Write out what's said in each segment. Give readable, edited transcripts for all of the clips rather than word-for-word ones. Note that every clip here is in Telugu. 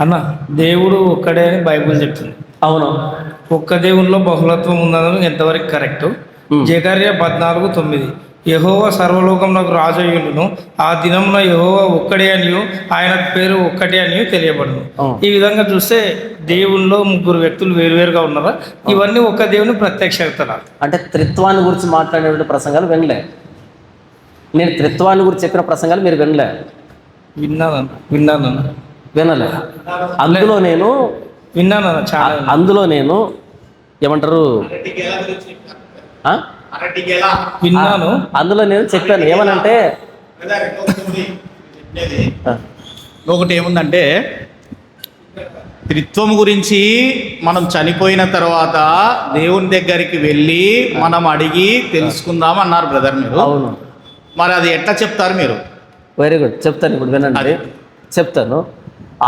అన్న దేవుడు ఒక్కడే అని బైబిల్ చెప్తుంది. అవును. ఒక్క దేవునిలో బహుళత్వం ఉన్నదని ఎంతవరకు కరెక్ట్? జకర్య 14:9 యెహోవా సర్వలోకమునకు రాజు అయ్యుండును, ఆ దినమున యెహోవా ఒక్కడే అనియు ఆయన పేరు ఒక్కటే అనియు తెలియబడును. ఈ విధంగా చూస్తే దేవుల్లో ముగ్గురు వ్యక్తులు వేరువేరుగా ఉన్నారా? ఇవన్నీ ఒక్క దేవుని ప్రత్యక్షతరా? అంటే త్రిత్వాన్ని గురించి మాట్లాడేటువంటి ప్రసంగాలు వినలే. నేను త్రిత్వాన్ని గురించి చెప్పిన ప్రసంగాలు మీరు వినలే. విన్నానన్న వినలే. అందులో నేను ఏమంటారు విన్నాను. అందులో నేను చెప్పాను ఏమనంటే, ఒకటి ఏముందంటే త్రిత్వం గురించి మనం చనిపోయిన తర్వాత దేవుని దగ్గరికి వెళ్ళి మనం అడిగి తెలుసుకుందాం అన్నారు బ్రదర్ మీరు. అవును. మరి అది ఎట్లా చెప్తారు మీరు? వెరీ గుడ్, చెప్తాను. ఇప్పుడు వినండి, చెప్తాను.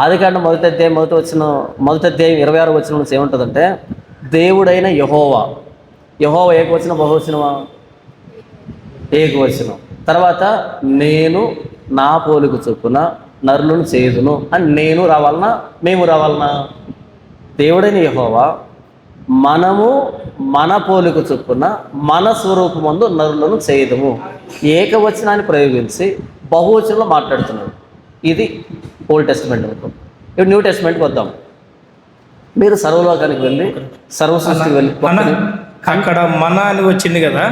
ఆదికాండం మొదటి అధ్యాయం 26 వచనం నుంచి ఏముంటుందంటే, దేవుడైన యెహోవా ఏకవచనం బహువచనమా? ఏకవచనం. తర్వాత నేను నా పోలిక చొప్పున నరులను చేయుదును అని నేను రావాలనా మేము రావాలనా? దేవుడైన యెహోవా మనము మన పోలిక చొప్పున మన స్వరూపమందు నరులను చేయుదుము ఏకవచనాన్ని ప్రయోగించి బహువచనంలో మాట్లాడుతున్నాడు. ఇది ఓల్డ్ టెస్ట్మెంట్ వరకు. ఇప్పుడు న్యూ టెస్ట్మెంట్కి వద్దాం. మీరు సర్వలోకానికి వెళ్ళి సర్వసృష్టికి వెళ్ళి అక్కడ మన అని వచ్చింది కదా,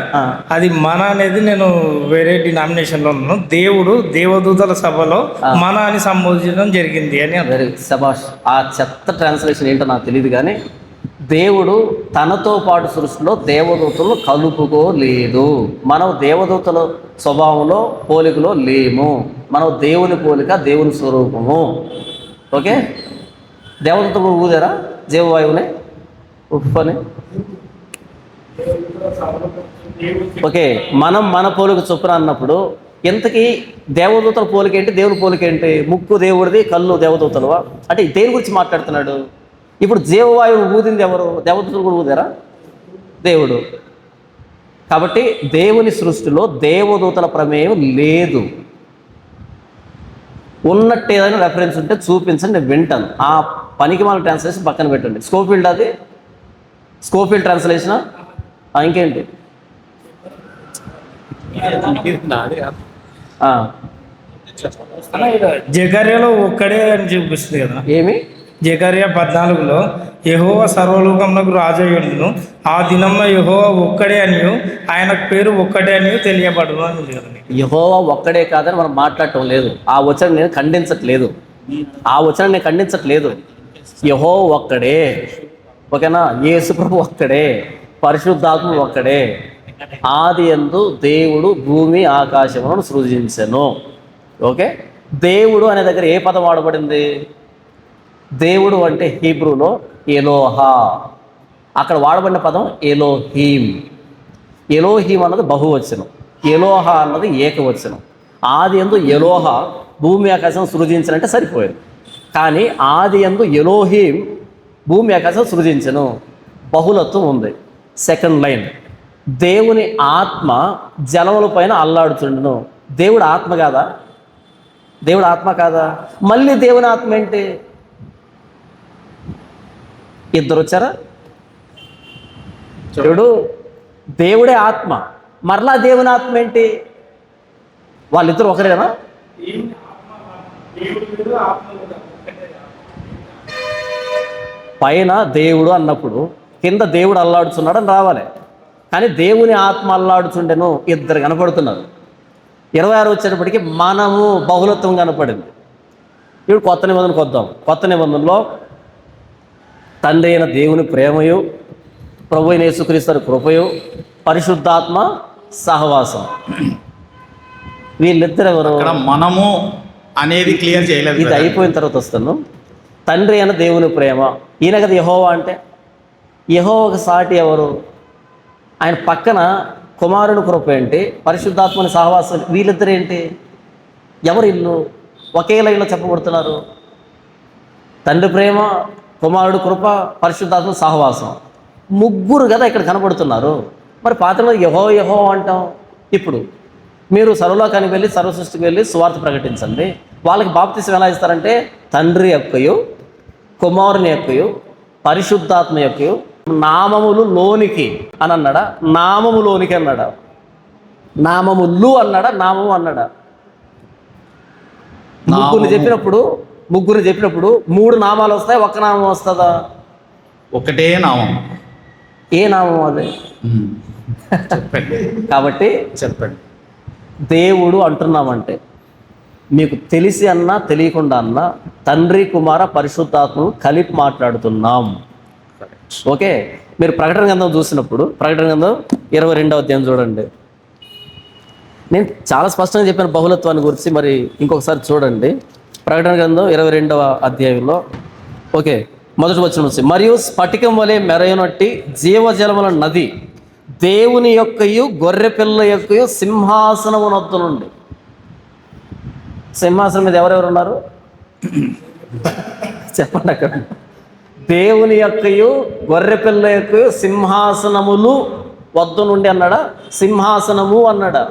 అది మన అనేది నేను వేరే డినామినేషన్లో ఉన్నాను. దేవుడు దేవదూతల సభలో మన అని సంబోధించడం జరిగింది అని. వెరీ శభాష్. ఆ చెత్త ట్రాన్స్లేషన్ ఏంటో నాకు తెలియదు, కానీ దేవుడు తనతో పాటు సృష్టిలో దేవదూతలను కలుపుకోలేదు. మనం దేవదూతల స్వభావంలో పోలికలో లేము. మనం దేవుని పోలిక, దేవుని స్వరూపము. ఓకే, దేవదూతలు ఊదారా జీవవాయువునే ఉప్పని? ఓకే, మనం మన పోలిక చొప్పున అన్నప్పుడు ఇంతకీ దేవదూతల పోలిక ఏంటి, దేవుని పోలిక ఏంటి? ముక్కు దేవుడిది, కళ్ళు దేవదూతలువా? అంటే దేని గురించి మాట్లాడుతున్నాడు? ఇప్పుడు జీవవాయువు ఊదింది ఎవరు? దేవదూతలు కూడా ఊదారా? దేవుడు. కాబట్టి దేవుని సృష్టిలో దేవదూతల ప్రమేయం లేదు. ఉన్నట్టు ఏదైనా రెఫరెన్స్ ఉంటే చూపించండి, నేను వింటాను. ఆ పనికి మన ట్రాన్స్లేషన్ పక్కన పెట్టండి. స్కోఫీల్డ్, అది స్కోఫీల్డ్ ట్రాన్స్లేషనా? ఇంకేంటి? జకర్యలో ఒక్కడే అని చూపిస్తుంది కదా. ఏమి? జకర్య 14లో యెహోవా సర్వలోకమునకు రాజు అయ్యుండును, ఆ దినంలో యెహోవా ఒక్కడే అనియు ఆయన పేరు ఒక్కటే అనియు తెలియబడును అని ఉంది కదండి. యెహోవా ఒక్కడే కాదని మనం మాట్లాడటం లేదు. ఆ వచనం నేను ఖండించట్లేదు. యెహోవా ఒక్కడే. ఓకేనా? యేసుప్రభు ఒక్కడే, పరిశుద్ధాత్మ ఒక్కడే. ఆది యందు దేవుడు భూమి ఆకాశములను సృజించెను. ఓకే, దేవుడు అనే దగ్గర ఏ పదం వాడబడింది? దేవుడు అంటే హీబ్రూలో ఎలోహా. అక్కడ వాడబడిన పదం ఎలోహీం. ఎలోహీం అన్నది బహువచనం, ఎలోహా అన్నది ఏకవచనం. ఆది యందు ఎలోహా భూమి ఆకాశం సృజించనంటే సరిపోయింది. కానీ ఆది యందు ఎలోహీం భూమి ఆకాశం సృజించను, బహుళత్వం ఉంది. సెకండ్ లైన్, దేవుని ఆత్మ జలముల పైన అల్లాడుతుండను. దేవుడు ఆత్మ కాదా? దేవుడు ఆత్మ కాదా? మళ్ళీ దేవుని ఆత్మ ఏంటి? ఇద్దరు వచ్చారా? చూడు, దేవుడే ఆత్మ, మరలా దేవుని ఆత్మ ఏంటి? వాళ్ళిద్దరు ఒకరేనా? పైన దేవుడు అన్నప్పుడు కింద దేవుడు అల్లాడుతున్నాడని రావాలి. కానీ దేవుని ఆత్మ అల్లాడుచుండెను, ఇద్దరు కనపడుతున్నారు. 26 వచ్చేటప్పటికి మనము బహుళత్వం కనపడింది. ఇప్పుడు కొత్త నిబంధనకు వద్దాం. కొత్త నిబంధనలో తండ్రి అయిన దేవుని ప్రేమయు, ప్రభు అయిన యేసుక్రీస్తు కృపయు, పరిశుద్ధాత్మ సహవాసం, వీళ్ళిద్దరు ఎవరు? మనము అనేది క్లియర్ చేయలేదు. ఇది అయిపోయిన తర్వాత వస్తాను. తండ్రి అయిన దేవుని ప్రేమ, ఈయన కదా యెహోవా అంటే. యెహోవాకు సాటి ఎవరు? ఆయన పక్కన కుమారుని కృప ఏంటి, పరిశుద్ధాత్మని సహవాసం, వీళ్ళిద్దరు ఏంటి? ఎవరు ఇల్లు? ఒకే లైన్లో చెప్పబడుతున్నారు. తండ్రి ప్రేమ, కుమారుడు కృప, పరిశుద్ధాత్మ సహవాసం, ముగ్గురు కదా ఇక్కడ కనబడుతున్నారు. మరి పాత్రలో యెహోవా అంటాం. ఇప్పుడు మీరు సర్వలోకానికి వెళ్ళి సర్వసృష్టికి వెళ్ళి సువార్త ప్రకటించండి. వాళ్ళకి బాప్తిసం ఎలా ఇస్తారంటే తండ్రి యొక్కయు కుమారుని యొక్కయు పరిశుద్ధాత్మ యొక్కయు నామములు లోనికి అని అన్నాడా, నామము లోనికి అన్నాడా, నామములు అన్నాడా, నామము అన్నాడా? ముగ్గురు చెప్పినప్పుడు 3 నామాలు వస్తాయి, ఒక్క నామం వస్తుందా? ఒకటే నామం. ఏ నామం అది? చెప్పండి. కాబట్టి చెప్పండి. దేవుడు అంటున్నామంటే మీకు తెలిసి అన్నా తెలియకుండా అన్నా తండ్రి కుమార పరిశుద్ధాత్మను కలిపి మాట్లాడుతున్నాం. ఓకే, మీరు ప్రకటన గ్రంథం చూసినప్పుడు ప్రకటన గ్రంథం 22వ అధ్యాయం చూడండి. నేను చాలా స్పష్టంగా చెప్పాను బహుళత్వాన్ని గురించి, మరి ఇంకొకసారి చూడండి. ప్రకటన గ్రంథం 22వ అధ్యాయంలో ఓకే మొదటి వచనం నుంచి, మరియు స్ఫటికం వలె మెరయనట్టి జీవజలముల నది దేవుని యొక్కయు గొర్రెపిల్ల యొక్కయు సింహాసనమునొద్ద నుండి. సింహాసనం మీద ఎవరెవరు ఉన్నారు చెప్పండి. అక్కడ దేవుని యొక్కయు గొర్రెపిల్ల యొక్కయు సింహాసనములు వద్ద నుండి అన్నాడా, సింహాసనము అన్నాడా?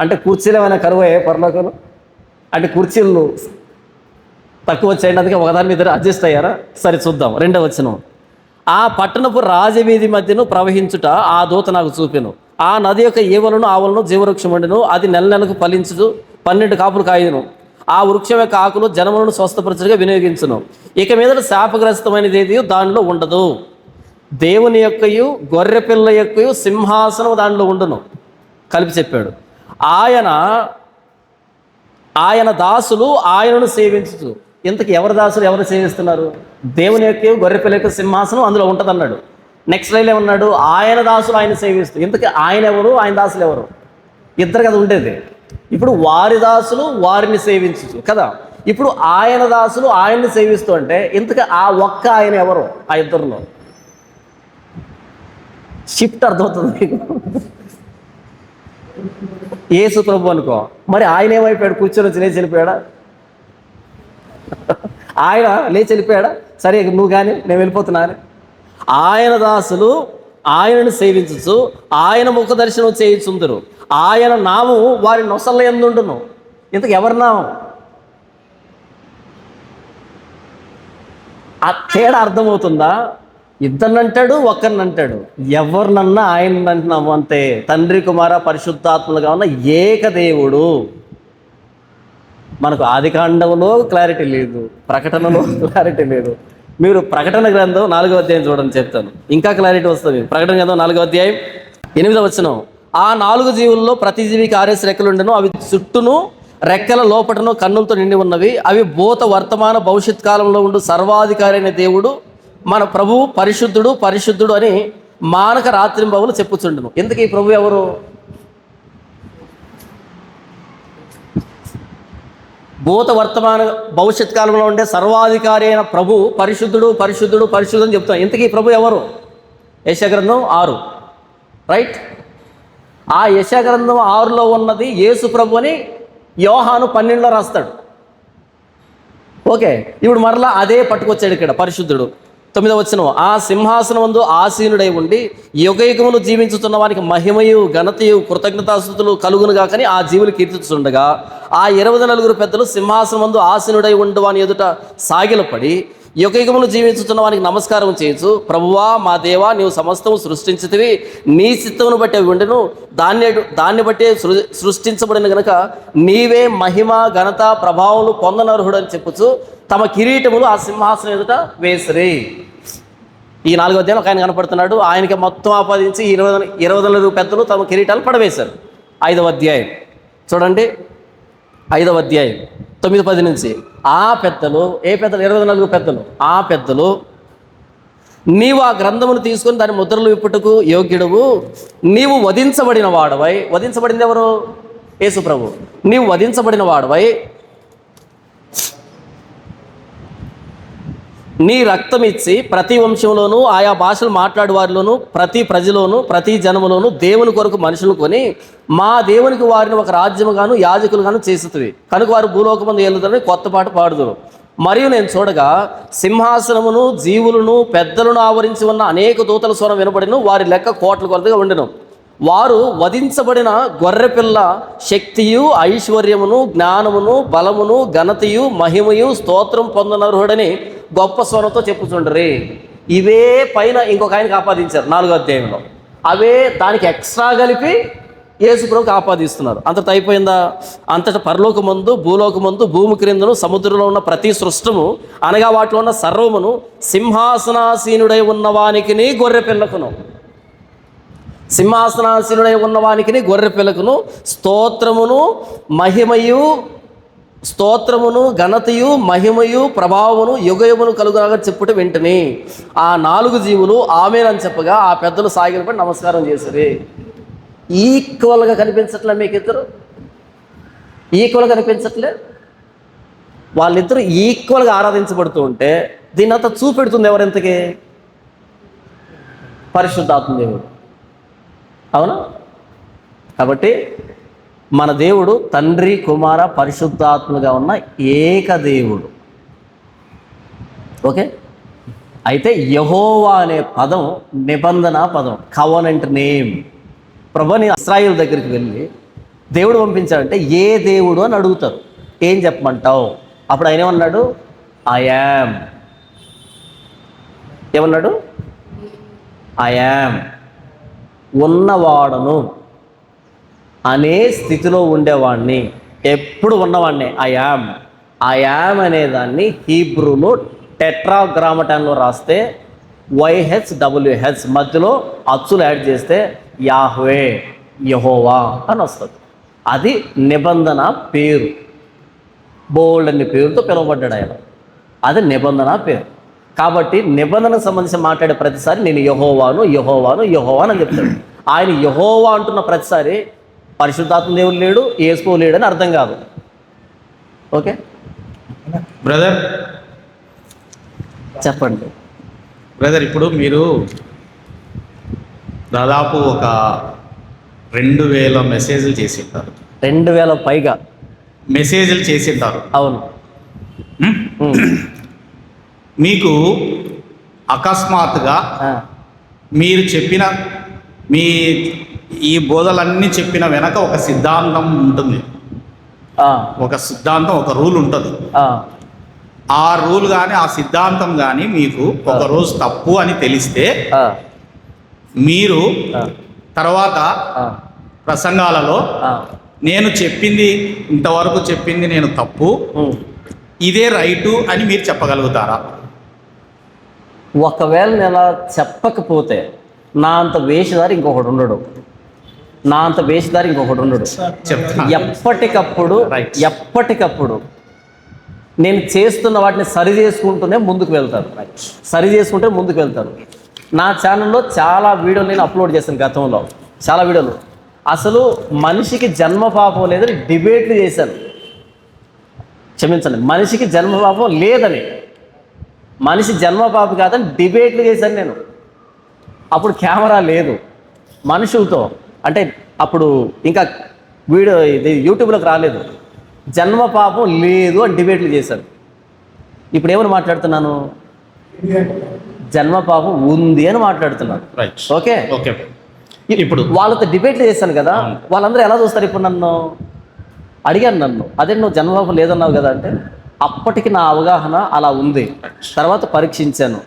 అంటే కుర్చీలు ఏమైనా కరువయ్యే పరలోకంలో? అంటే కుర్చీలు తక్కువ వచ్చాయండి, అందుకే ఒకదాని మీద అడ్జస్ట్ అయ్యారా? సరే చూద్దాం. 2వ వచనం, ఆ పట్టణపు రాజవీధి మధ్యను ప్రవహించుట ఆ దూత నాకు చూపెను. ఆ నది యొక్క ఈవలను ఆవులను జీవవృక్షముండెను. అది నెల నెలకు ఫలించుచు 12 కాపులు కాయును. ఆ వృక్షం యొక్క ఆకులు జనములను స్వస్థపరచుగా వినియోగించును. ఇక మీద శాపగ్రస్తమైనది ఏది దానిలో ఉండదు. దేవుని యొక్కయు గొర్రెపిల్ల యొక్కయు సింహాసనం దానిలో ఉండును కలిపి చెప్పాడు. ఆయన దాసులు ఆయనను సేవించు. ఇంతకు ఎవరి దాసులు ఎవరు సేవిస్తున్నారు? దేవుని యొక్క గొర్రెపిల్ల యొక్క సింహాసనం అందులో ఉంటుంది అన్నాడు. నెక్స్ట్ లైన్ ఏమన్నాడు? ఆయన దాసులు ఆయన సేవిస్తూ. ఇంతకీ ఆయన ఎవరు, ఆయన దాసులు ఎవరు? ఇద్దరు కదా ఉండేది. ఇప్పుడు వారి దాసులు వారిని సేవించు కదా. ఇప్పుడు ఆయన దాసులు ఆయన్ని సేవిస్తూ అంటే ఇంతకీ ఆ ఒక్క ఆయన ఎవరు? ఆ ఇద్దరిలో షిఫ్ట్ అర్థమవుతుంది మీకు. యేసు ప్రభు అనుకో, మరి ఆయన ఏమైపోయాడు? కూర్చొని వచ్చి లేచి వెళ్ళిపోయాడా? ఆయన లేచి వెళ్ళిపోయాడా? సరే నువ్వు కానీ నేను వెళ్ళిపోతున్నాను. ఆయన దాసులు ఆయనను సేవించు, ఆయన ముఖ దర్శనం చేయించుందరు. ఆయన నామము వారి నొసల యందుండును. ఇంతకు ఎవరి నామం? ఆ తేడా అర్థమవుతుందా? ఇద్దరినంటాడు, ఒక్కరినంటాడు. ఎవరినన్నా ఆయన అంటున్నాము అంతే. తండ్రి కుమార పరిశుద్ధాత్మలుగా ఉన్న ఏకదేవుడు. మనకు ఆదికాండంలో క్లారిటీ లేదు, ప్రకటనలో క్లారిటీ లేదు. మీరు ప్రకటన గ్రంథం 4వ అధ్యాయం చూడండి, చెప్తాను, ఇంకా క్లారిటీ వస్తుంది. ప్రకటన గ్రంథం 4వ అధ్యాయం 8వ వచనం, ఆ 4 జీవుల్లో ప్రతి జీవికి 6 రెక్కలు ఉండెను. అవి చుట్టూను రెక్కల లోపటను కన్నులతో నిండి ఉన్నవి. అవి భూత వర్తమాన భవిష్యత్ కాలంలో ఉండు సర్వాధికారి అయిన దేవుడు మన ప్రభువు పరిశుద్ధుడు పరిశుద్ధుడు అని మానక రాత్రింబవులు చెప్పుచుండును. ఎందుకు ఈ ప్రభు ఎవరు? భూత వర్తమాన భవిష్యత్ కాలంలో ఉండే సర్వాధికారి అయిన ప్రభు పరిశుద్ధుడు పరిశుద్ధుడు పరిశుద్ధుడు అని చెప్తాం. ఇంతకీ ప్రభు ఎవరు? యెషయా గ్రంథం 6, రైట్. ఆ యెషయా గ్రంథం 6లో ఉన్నది యేసు ప్రభు అని యోహాను 12లో రాస్తాడు. ఓకే, ఇప్పుడు మరలా అదే పట్టుకొచ్చాడు ఇక్కడ పరిశుద్ధుడు. 9వ వచనం, ఆ సింహాసనమందు ఆసీనుడై ఉండి యుగయుగములు జీవించుతున్న వారికి మహిమయు ఘనతయు కృతజ్ఞతాస్తుతులు కలుగును గాకని ఆ జీవులు కీర్తిస్తుండగా ఆ 24 పెద్దలు సింహాసనమందు ఆసీనుడై ఉండు వాని ఎదుట సాగిలపడి యుగయుగములు జీవించుతున్న వానికి నమస్కారం చేయొచ్చు. ప్రభువా మా దేవా, నీవు సమస్తము సృష్టించితివి, నీ చిత్తమును బట్టి అవి ఉండెను, దాన్ని బట్టి సృష్టించబడిన గనక నీవే మహిమ ఘనత ప్రభావములు పొందనర్హుడు అని చెప్పుచు తమ కిరీటములు ఆ సింహాసనం ఎదుట వేసిరి. ఈ 4వ అధ్యాయంలో ఒక ఆయన కనపడుతున్నాడు. ఆయనకి మొత్తం ఆపాదించి 24 పెద్దలు తమ కిరీటాలు పడవేశారు. 5వ అధ్యాయం చూడండి, 5వ అధ్యాయం 9-10 నుంచి, ఆ పెద్దలు, ఏ పెద్దలు? 24 పెద్దలు. ఆ పెద్దలు, నీవు ఆ గ్రంథమును తీసుకొని దాని ముద్రలు విప్పుటకు యోగ్యుడవు, నీవు వధించబడిన వాడవై. వధించబడింది ఎవరు? యేసు ప్రభు. నీవు వధించబడిన వాడవై నీ రక్తం ఇచ్చి ప్రతి వంశంలోనూ ఆయా భాషలు మాట్లాడు వారిలోనూ ప్రతి ప్రజలోనూ ప్రతి జనములోనూ దేవుని కొరకు మనుషులు కొని మా దేవునికి వారిని ఒక రాజ్యముగాను యాజకులుగాను చేస్తువి కనుక వారు భూలోకమందు ఏలుతారని కొత్త పాట పాడుదురు. మరియు నేను చూడగా సింహాసనమును జీవులను పెద్దలను ఆవరించి ఉన్న అనేక దూతల స్వరం వినబడిను. వారి లెక్క కోట్ల కొలతగా ఉండెను. వారు వధించబడిన గొర్రెపిల్ల శక్తియు ఐశ్వర్యమును జ్ఞానమును బలమును ఘనతయు మహిమయు స్తోత్రం పొందనర్హుడని గొప్ప స్వరంతో చెప్పుచుండ్రి. ఇవే పైన ఇంకొక ఆయనకి ఆపాదించారు 4వ అధ్యాయంలో. అవే దానికి ఎక్స్ట్రా కలిపి యేసుప్రభుకి ఆపాదిస్తున్నారు. అంతటా అయిపోయిందా? అంతటా పరలోకమందు భూలోకమందు భూమి క్రిందను సముద్రంలో ఉన్న ప్రతి సృష్టము అనగా వాటిలో ఉన్న సర్వమును సింహాసనాసీనుడై ఉన్నవానికిని గొర్రె పిల్లకును సింహాసనాసీనుడై ఉన్నవానికిని గొర్రె పిల్లకును స్తోత్రమును ఘనతయు మహిమయు ప్రభావమును యుగయుమును కలుగునగా చెప్పుట వెంటనే ఆ 4 జీవులు ఆమేనని చెప్పగా ఆ పెద్దలు సాగిలపడి నమస్కారం చేసిరి. ఈక్వల్గా కనిపించట్లే మీకు ఇద్దరు? ఈక్వల్గా కనిపించట్లే? వాళ్ళిద్దరూ ఈక్వల్గా ఆరాధించబడుతూ ఉంటే దీని అంతా చూపెడుతుంది ఎవరింతకి? పరిశుద్ధాత్మ దేవుడు. అవునా? కాబట్టి మన దేవుడు తండ్రి కుమార పరిశుద్ధాత్మగా ఉన్న ఏకదేవుడు. ఓకే. అయితే యెహోవా అనే పదం నిబంధన పదం, కవనెంట్ నేమ్. ప్రభుని ఇశ్రాయేలు దగ్గరికి వెళ్ళి దేవుడు పంపించాడంటే ఏ దేవుడు అని అడుగుతారు. ఏం చెప్పమంటావు? అప్పుడు ఆయన ఏమన్నాడు? I am. ఏమన్నాడు? ఐ యామ్, ఉన్నవాడను అనే స్థితిలో ఉండేవాడిని, ఎప్పుడు ఉన్నవాడిని. ఐ యామ్ అనేదాన్ని హీబ్రూలో టెట్రాగ్రామటన్లో రాస్తే YHWH మధ్యలో అచ్చులు యాడ్ చేస్తే యాహ్వే, యెహోవా అని వస్తుంది. అది నిబంధన పేరు. బోల్డ్ అనే పేరుతో పిలువబడ్డాడు ఆయన. అది నిబంధన పేరు. కాబట్టి నిబంధనకు సంబంధించి మాట్లాడే ప్రతిసారి నేను యెహోవాను అని చెప్తాడు. ఆయన యెహోవా అంటున్న ప్రతిసారి పరిశుద్ధాత్మ దేవుడు లేడు, యేసు లేడు అని అర్థం కాదు. ఓకే బ్రదర్, చెప్పండి. ఇప్పుడు మీరు దాదాపు ఒక 2000 మెసేజ్లు చేసి ఉంటారు. 2000 పైగా మెసేజ్లు చేసి ఉంటారు. అవును. మీకు అకస్మాత్తుగా మీరు చెప్పిన ఈ బోధలన్నీ చెప్పిన వెనక ఒక సిద్ధాంతం ఉంటుంది. ఒక సిద్ధాంతం, ఒక రూల్ ఉంటుంది. ఆ రూల్ కానీ ఆ సిద్ధాంతం కానీ మీకు ఒక రోజు తప్పు అని తెలిస్తే మీరు తర్వాత ప్రసంగాలలో నేను చెప్పింది ఇంతవరకు చెప్పింది నేను తప్పు, ఇదే రైటు అని మీరు చెప్పగలుగుతారా? ఒకవేళ నేను అలా చెప్పకపోతే నా అంత వేషధారి ఇంకొకటి ఉండడు. ఎప్పటికప్పుడు నేను చేస్తున్న వాటిని సరి చేసుకుంటూనే ముందుకు వెళ్తాను. నా ఛానల్లో చాలా వీడియోలు నేను అప్లోడ్ చేశాను. గతంలో చాలా వీడియోలు అసలు మనిషికి జన్మ పాపం లేదని డిబేట్లు చేశాను. క్షమించండి, మనిషికి జన్మ పాపం లేదని, మనిషి జన్మ పాపం కాదని డిబేట్లు చేశాను నేను. అప్పుడు కెమెరా లేదు, మనుషులతో, అంటే అప్పుడు ఇంకా వీడియో ఇది యూట్యూబ్లోకి రాలేదు. జన్మ పాపం లేదు అని డిబేట్లు చేశాను. ఇప్పుడు ఏమని మాట్లాడుతున్నాను? జన్మ పాపం ఉంది అని మాట్లాడుతున్నాను. ఓకే. ఇప్పుడు వాళ్ళతో డిబేట్లు చేశాను కదా, వాళ్ళందరూ ఎలా చూస్తారు? ఇప్పుడు నన్ను అడిగాను, అదే నువ్వు జన్మపాపం లేదన్నావు కదా అంటే, అప్పటికి నా అవగాహన అలా ఉంది. తర్వాత పరీక్షించాను,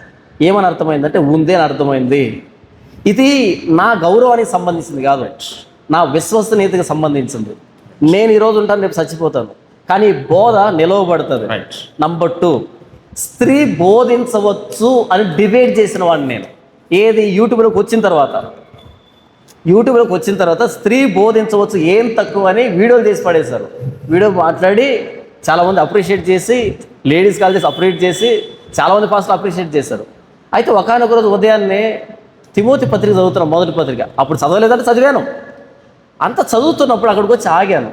ఏమని అర్థమైందంటే ఉంది అని అర్థమైంది. ఇది నా గౌరవానికి సంబంధించింది కాదు, నా విశ్వసనీయతకి సంబంధించింది. నేను ఈరోజు ఉంటాను, రేపు చచ్చిపోతాను, కానీ బోధ నిలవబడుతుంది. నంబర్ 2, స్త్రీ బోధించవచ్చు అని డిబేట్ చేసిన వాడిని నేను. ఏది? యూట్యూబ్లోకి వచ్చిన తర్వాత స్త్రీ బోధించవచ్చు, ఏం తక్కువ అని వీడియోలు చేసి పడేశారు. వీడియో మాట్లాడి చాలామంది అప్రిషియేట్ చేసి, లేడీస్ కాలేజెస్ అప్రిషియేట్ చేసి, చాలామంది పాస్టర్లు అప్రిషియేట్ చేశారు. అయితే ఒకానొక రోజు ఉదయాన్నే తిమోతి పత్రిక చదువుతున్నాను, మొదటి పత్రిక. అప్పుడు చదవలేదంటే చదివాను. అంత చదువుతున్నప్పుడు అక్కడికి వచ్చి ఆగాను.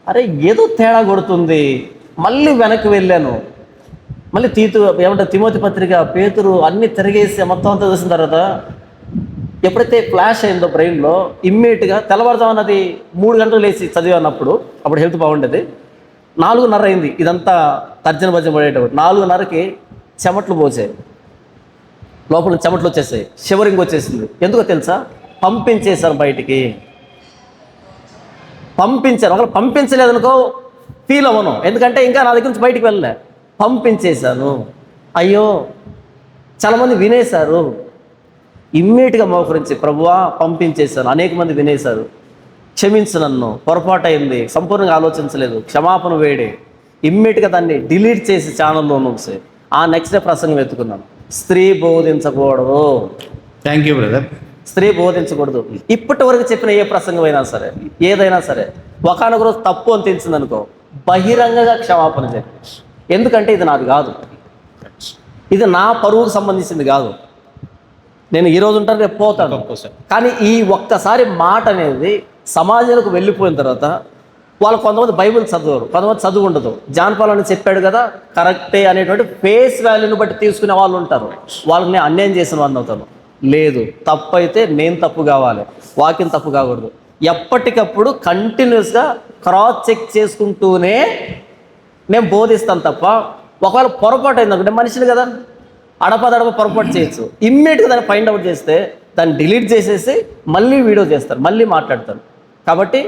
అరే ఏదో తేడా కొడుతుంది. మళ్ళీ వెనక్కి వెళ్ళాను. మళ్ళీ తిమోతి పత్రిక, పేతురు అన్నీ తిరిగేసి మొత్తం అంతా చూసిన తర్వాత ఎప్పుడైతే ఫ్లాష్ అయిందో బ్రెయిన్లో, ఇమ్మీడియట్గా తెల్లవారుజామునది 3 గంటలు లేచి చదివానప్పుడు, అప్పుడు హెల్త్ బాగుండేది. 4:30 అయింది ఇదంతా తర్జన భర్జన పడేటప్పుడు. 4:30కి చెమట్లు పోసాయి, లోపల చెమట్లు వచ్చేసాయి, షివరింగ్ వచ్చేసింది. ఎందుకో తెలుసా? పంపించేశారు బయటికి. ఒకవేళ పంపించలేదనుకో ఫీల్ అవ్వను, ఎందుకంటే ఇంకా నా దగ్గర నుంచి బయటికి వెళ్ళలే. పంపించేశాను. అయ్యో చాలామంది వినేశారు, ఇమ్మీడియట్గా మోకరించి ప్రభువా పంపించేశాను. అనేక మంది వినేశారు, క్షమించు నన్ను, పొరపాటు అయింది, సంపూర్ణంగా ఆలోచించలేదు, క్షమాపణ వేడే, ఇమ్మీడియట్గా దాన్ని డిలీట్ చేసి ఛానల్లో నుంచి ఆ నెక్స్ట్ డే ప్రసంగం ఎత్తుకున్నాను. స్త్రీ బోధించకూడదు. Thank you brother. స్త్రీ బోధించకూడదు. ఇప్పటి వరకు చెప్పిన ఏ ప్రసంగం అయినా సరే, ఏదైనా సరే, ఒకనొక రోజు తప్పు అని తెలిసింది అనుకో, బహిరంగంగా క్షమాపణ చెప్పి, ఎందుకంటే ఇది నాది కాదు, ఇది నా పరువుకు సంబంధించింది కాదు, నేను ఈరోజు ఉంటాను రేపు పోతాను. కానీ ఈ ఒక్కసారి మాట అనేది సమాజంలోకి వెళ్ళిపోయిన తర్వాత వాళ్ళు కొంతమంది బైబిల్ చదవరు, కొంతమంది చదువు ఉండదు. జాన్పాలని చెప్పాడు కదా కరెక్టే అనేటువంటి ఫేస్ వాల్యూని బట్టి తీసుకునే వాళ్ళు ఉంటారు. వాళ్ళకి నేను అన్యాయం చేసిన వాడిని అవుతాను. లేదు, తప్పు అయితే నేను తప్పు కావాలి, వాక్యం తప్పు కాకూడదు. ఎప్పటికప్పుడు కంటిన్యూస్గా క్రాస్ చెక్ చేసుకుంటూనే నేను బోధిస్తాను తప్ప, ఒకవేళ పొరపాటు అయింది అనుకుంటే మనిషిని కదా, అడపదడప పొరపాటు చేయొచ్చు. ఇమ్మీడియట్గా దాన్ని ఫైండ్ అవుట్ చేస్తే దాన్ని డిలీట్ చేసేసి మళ్ళీ వీడియో చేస్తారు, మళ్ళీ మాట్లాడతారు. కాబట్టి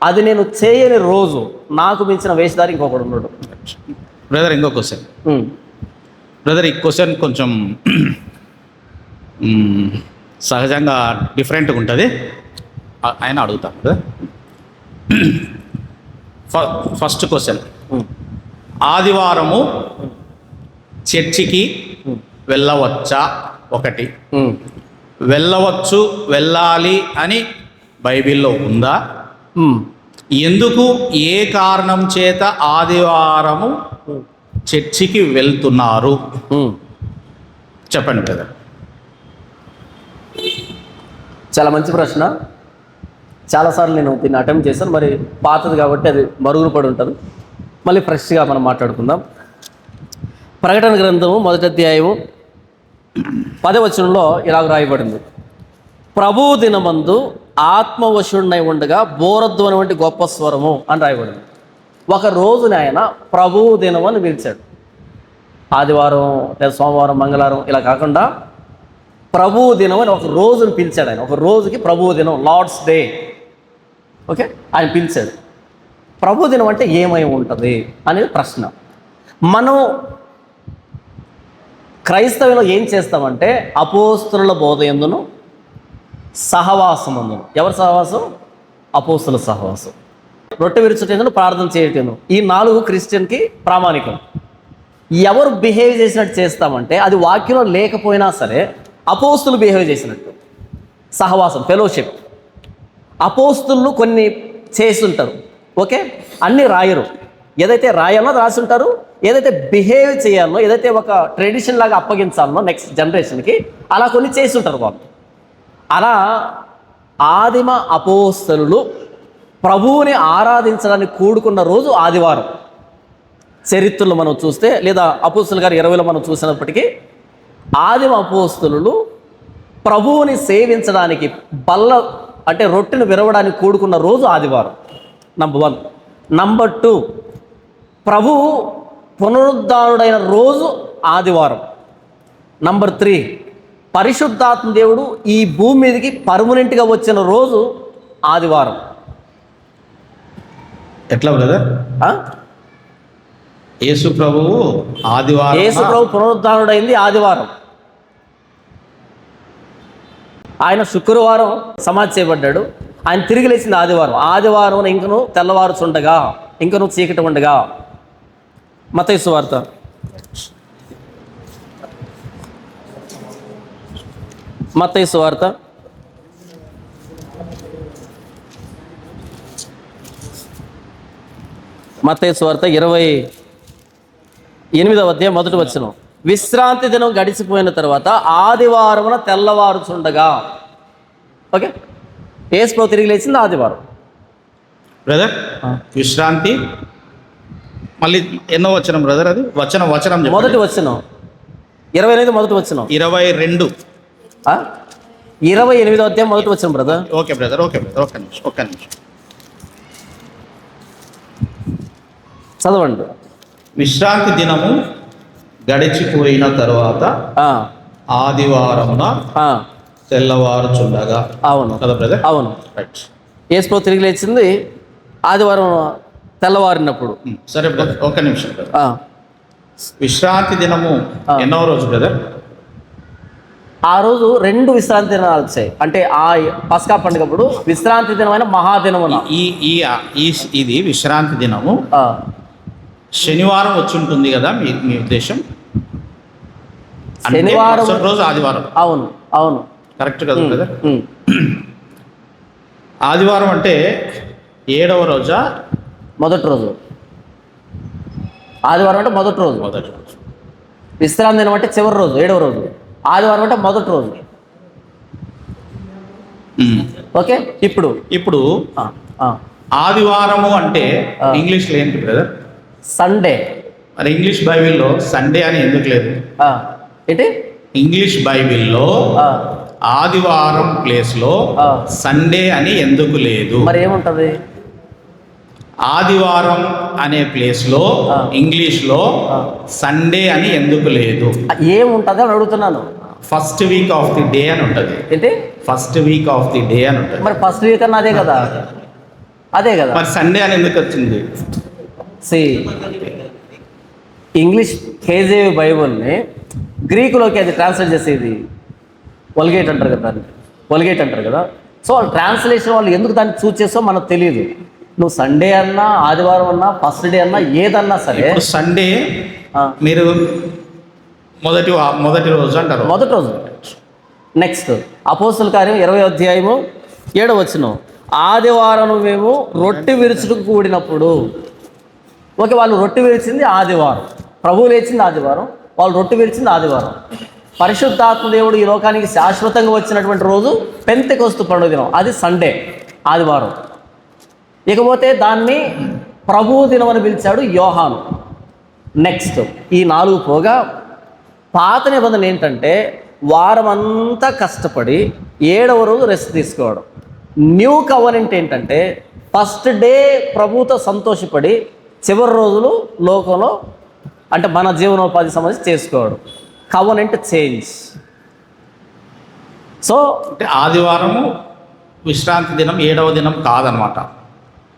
అది నేను చేయని రోజు నాకు మించిన వేషధారి ఇంకొకడు ఉన్నాడు. బ్రదర్ ఇంకో క్వశ్చన్. బ్రదర్ ఈ క్వశ్చన్ కొంచెం సహజంగా డిఫరెంట్గా ఉంటుంది, ఆయన అడుగుతాను. ఫస్ట్ క్వశ్చన్, ఆదివారము చర్చికి వెళ్ళవచ్చా? ఒకటి, వెళ్ళవచ్చు, వెళ్ళాలి అని బైబిల్లో ఉందా? ఎందుకు, ఏ కారణం చేత ఆదివారము చర్చికి వెళ్తున్నారు? చెప్పండి బ్రదర్. చాలా మంచి ప్రశ్న. చాలాసార్లు నేను దీన్ని అటెంప్ట్ చేశాను, మరి పాతది కాబట్టి అది మరుగున పడి ఉంటుంది. మళ్ళీ ఫ్రెష్గా మనం మాట్లాడుకుందాం. ప్రకటన గ్రంథము 1వ అధ్యాయము 10వ వచనంలో ఇలాగ రాయబడింది, ప్రభువు దినమందు ఆత్మవశుడినై ఉండగా బోరధ్వని వంటి గొప్ప స్వరము అని రాయబడింది. ఒక రోజుని ఆయన ప్రభువు దినం అని పిలిచాడు. ఆదివారం లేదా సోమవారం, మంగళవారం ఇలా కాకుండా ప్రభువు దినం అని ఒక రోజుని పిలిచాడు ఆయన. ఒక రోజుకి ప్రభువు దినం, లార్డ్స్ డే, ఓకే, ఆయన పిలిచాడు. ప్రభు దినం అంటే ఏమై ఉంటుంది అనేది ప్రశ్న. మనం క్రైస్తవులో ఏం చేస్తామంటే అపోస్తుల బోధ యందును సహవాసం అందును. ఎవరి సహవాసం? అపోస్తుల సహవాసం. రొట్టె విరుచుటేందును, ప్రార్థన చేయటం, ఈ 4 క్రిస్టియన్కి ప్రామాణికం. ఎవరు బిహేవ్ చేసినట్టు చేస్తామంటే అది వాక్యంలో లేకపోయినా సరే అపోస్తులు బిహేవ్ చేసినట్టు. సహవాసం, ఫెలోషిప్. అపోస్తులు కొన్ని చేస్తుంటారు, ఓకే, అన్నీ రాయరు. ఏదైతే రాయాలో రాసి ఉంటారు, ఏదైతే బిహేవ్ చేయాలో, ఏదైతే ఒక ట్రెడిషన్ లాగా అప్పగించాలనో నెక్స్ట్ జనరేషన్కి, అలా కొన్ని చేస్తుంటారు వాళ్ళు. అలా ఆదిమ అపోస్తలులు ప్రభువుని ఆరాధించడానికి కూడుకున్న రోజు ఆదివారం. చరిత్రలో మనం చూస్తే, లేదా అపోస్తలుల గారి 20లో మనం చూసినప్పటికీ, ఆదిమ అపోస్తలులు ప్రభువుని సేవించడానికి బల్ల అంటే రొట్టెను విరవడానికి కూడుకున్న రోజు ఆదివారం. నంబర్ 1. నంబర్ 2, ప్రభువు పునరుద్ధానుడైన రోజు ఆదివారం. నంబర్ 3, పరిశుద్ధాత్మ దేవుడు ఈ భూమి మీదకి పర్మనెంట్గా వచ్చిన రోజు ఆదివారం. ఎట్లా బ్రదర్? యేసు ప్రభువు ఆదివారం, యేసు ప్రభు పునరుద్ధానుడైంది ఆదివారం. ఆయన శుక్రవారం సమాధి చేయబడ్డాడు, ఆయన తిరిగి లేచింది ఆదివారం. ఆదివారం ఇంకను తెల్లవారుచుండగా, ఇంకను చీకటి ఉండగా. మత్తయి సువార్త మత్తయి సువార్త 28వ అధ్యాయం 1వ వచనం, విశ్రాంతి దినం గడిచిపోయిన తర్వాత ఆదివారమున తెల్లవారుచుండగా. ఓకే, యేసు ప్రభు తిరిగి లేచింది ఆదివారం. బ్రదర్ విశ్రాంతి మళ్ళీ ఎన్నో వచనం బ్రదర్? అది వచనం మొదటి వచనం 28 మొదటి వచనం 22 28వ అధ్యాయం మొదటి వచనం brother. Okay brother, okay brother, ఒక్క నిమిషం చదవండి. విశ్రాంతి దినము గడిచిపోయిన తర్వాత ఆదివారమున తెల్లవారుచుండగా. అవును కదా బ్రదర్? అవును, రైట్. యేసు ప్రభు తిరిగి లేచింది ఆదివారం తెల్లవారినప్పుడు. సరే బ్రదర్, ఒక్క నిమిషం బ్రదర్. విశ్రాంతి దినము ఎన్నో రోజు బ్రదర్? ఆ రోజు 2 విశ్రాంతి దినాలు వచ్చాయి. అంటే ఆ పస్కా పండుగప్పుడు విశ్రాంతి దినమైన మహాదినమున ఈ ఈ ఈ- ఇది విశ్రాంతి దినము ఆ, శనివారం వచ్చి ఉంటుంది కదా మీ మీ ఉద్దేశం? అంటే శనివారం మరుసటి రోజు ఆదివారం, అవును అవును. కరెక్ట్ కదా బ్రదర్? ఉమ్. ఆదివారం అంటే 7వ రోజా? మొదటి రోజు. ఆదివారం అంటే మొదటి రోజు. మొదటి రోజు. విశ్రాంతి దినం అంటే చివరి రోజు, 7వ రోజు. ఆదివారం అంటే మొదటి రోజు. ఓకే. ఇప్పుడు ఇప్పుడు ఆ, ఆ. ఆదివారము అంటే ఇంగ్లీష్లో ఏంటి బ్రదర్? సండే. మరి ఇంగ్లీష్ బైబిల్లో సండే అని ఎందుకు లేదు? ఆ, ఏంటి? ఇంగ్లీష్ బైబిల్లో ఆ, ఆదివారం ప్లేస్లో ఆ. సండే అని ఎందుకు లేదు? మరి ఏముంటది? ఆదివారం అనే ప్లేస్లో ఆ. ఇంగ్లీష్లో ఆ. సండే అని ఎందుకు లేదు? ఏముంటది అని అడుగుతున్నాను. First week off the day అని ఉంటుంది. ఏంటి? First week off the day అని ఉంటుంది. మరి ఫస్ట్ వీక్ అన్న అదే కదా, అదే కదా. మరి సండే అని ఎందుకు వచ్చింది? సి ఇంగ్లీష్ కేజేవి బైబుల్ని గ్రీకులోకి అది ట్రాన్స్లేట్ చేసేది వల్గేట్ అంటారు కదా, దాన్ని వల్గేట్ అంటారు కదా. సో వాళ్ళు ట్రాన్స్లేషన్ వాళ్ళు ఎందుకు దాన్ని చూస్ చేసో మనకు తెలియదు. నువ్వు సండే అన్నా, ఆదివారం అన్నా, ఫస్ట్ డే అన్నా, ఏదన్నా సరే ఇప్పుడు సండే ఆ, మీరు మొదటి రోజు అంటారు. మొదటి రోజు. నెక్స్ట్ అపోస్తుల కార్యం 20వ అధ్యాయము 7వ వచనం. ఆదివారం మేము రొట్టె విరుచుటకు కూడినప్పుడు. ఓకే, వాళ్ళు రొట్టె విరిచింది ఆదివారం, ప్రభువు లేచింది ఆదివారం, వాళ్ళు రొట్టె విరిచింది ఆదివారం. పరిశుద్ధాత్మ దేవుడు ఈ లోకానికి శాశ్వతంగా వచ్చినటువంటి రోజు పెంతెకొస్తు పండుగ దినం, అది సండే, ఆదివారం. ఇకపోతే దాన్ని ప్రభువు దినం అని పిలిచాడు యోహాను. నెక్స్ట్ ఈ 4 పోగా పాత నిబంధన ఏంటంటే వారం అంతా కష్టపడి 7వ రోజు రెస్ట్ తీసుకోవడం. న్యూ కవనెంట్ ఏంటంటే ఫస్ట్ డే ప్రభువుతో సంతోషపడి చివరి రోజులు లోకంలో అంటే మన జీవనోపాధి సంబంధించి చేసుకోవడం. Covenant change. సో అంటే ఆదివారము విశ్రాంతి దినం 7వ దినం కాదనమాట.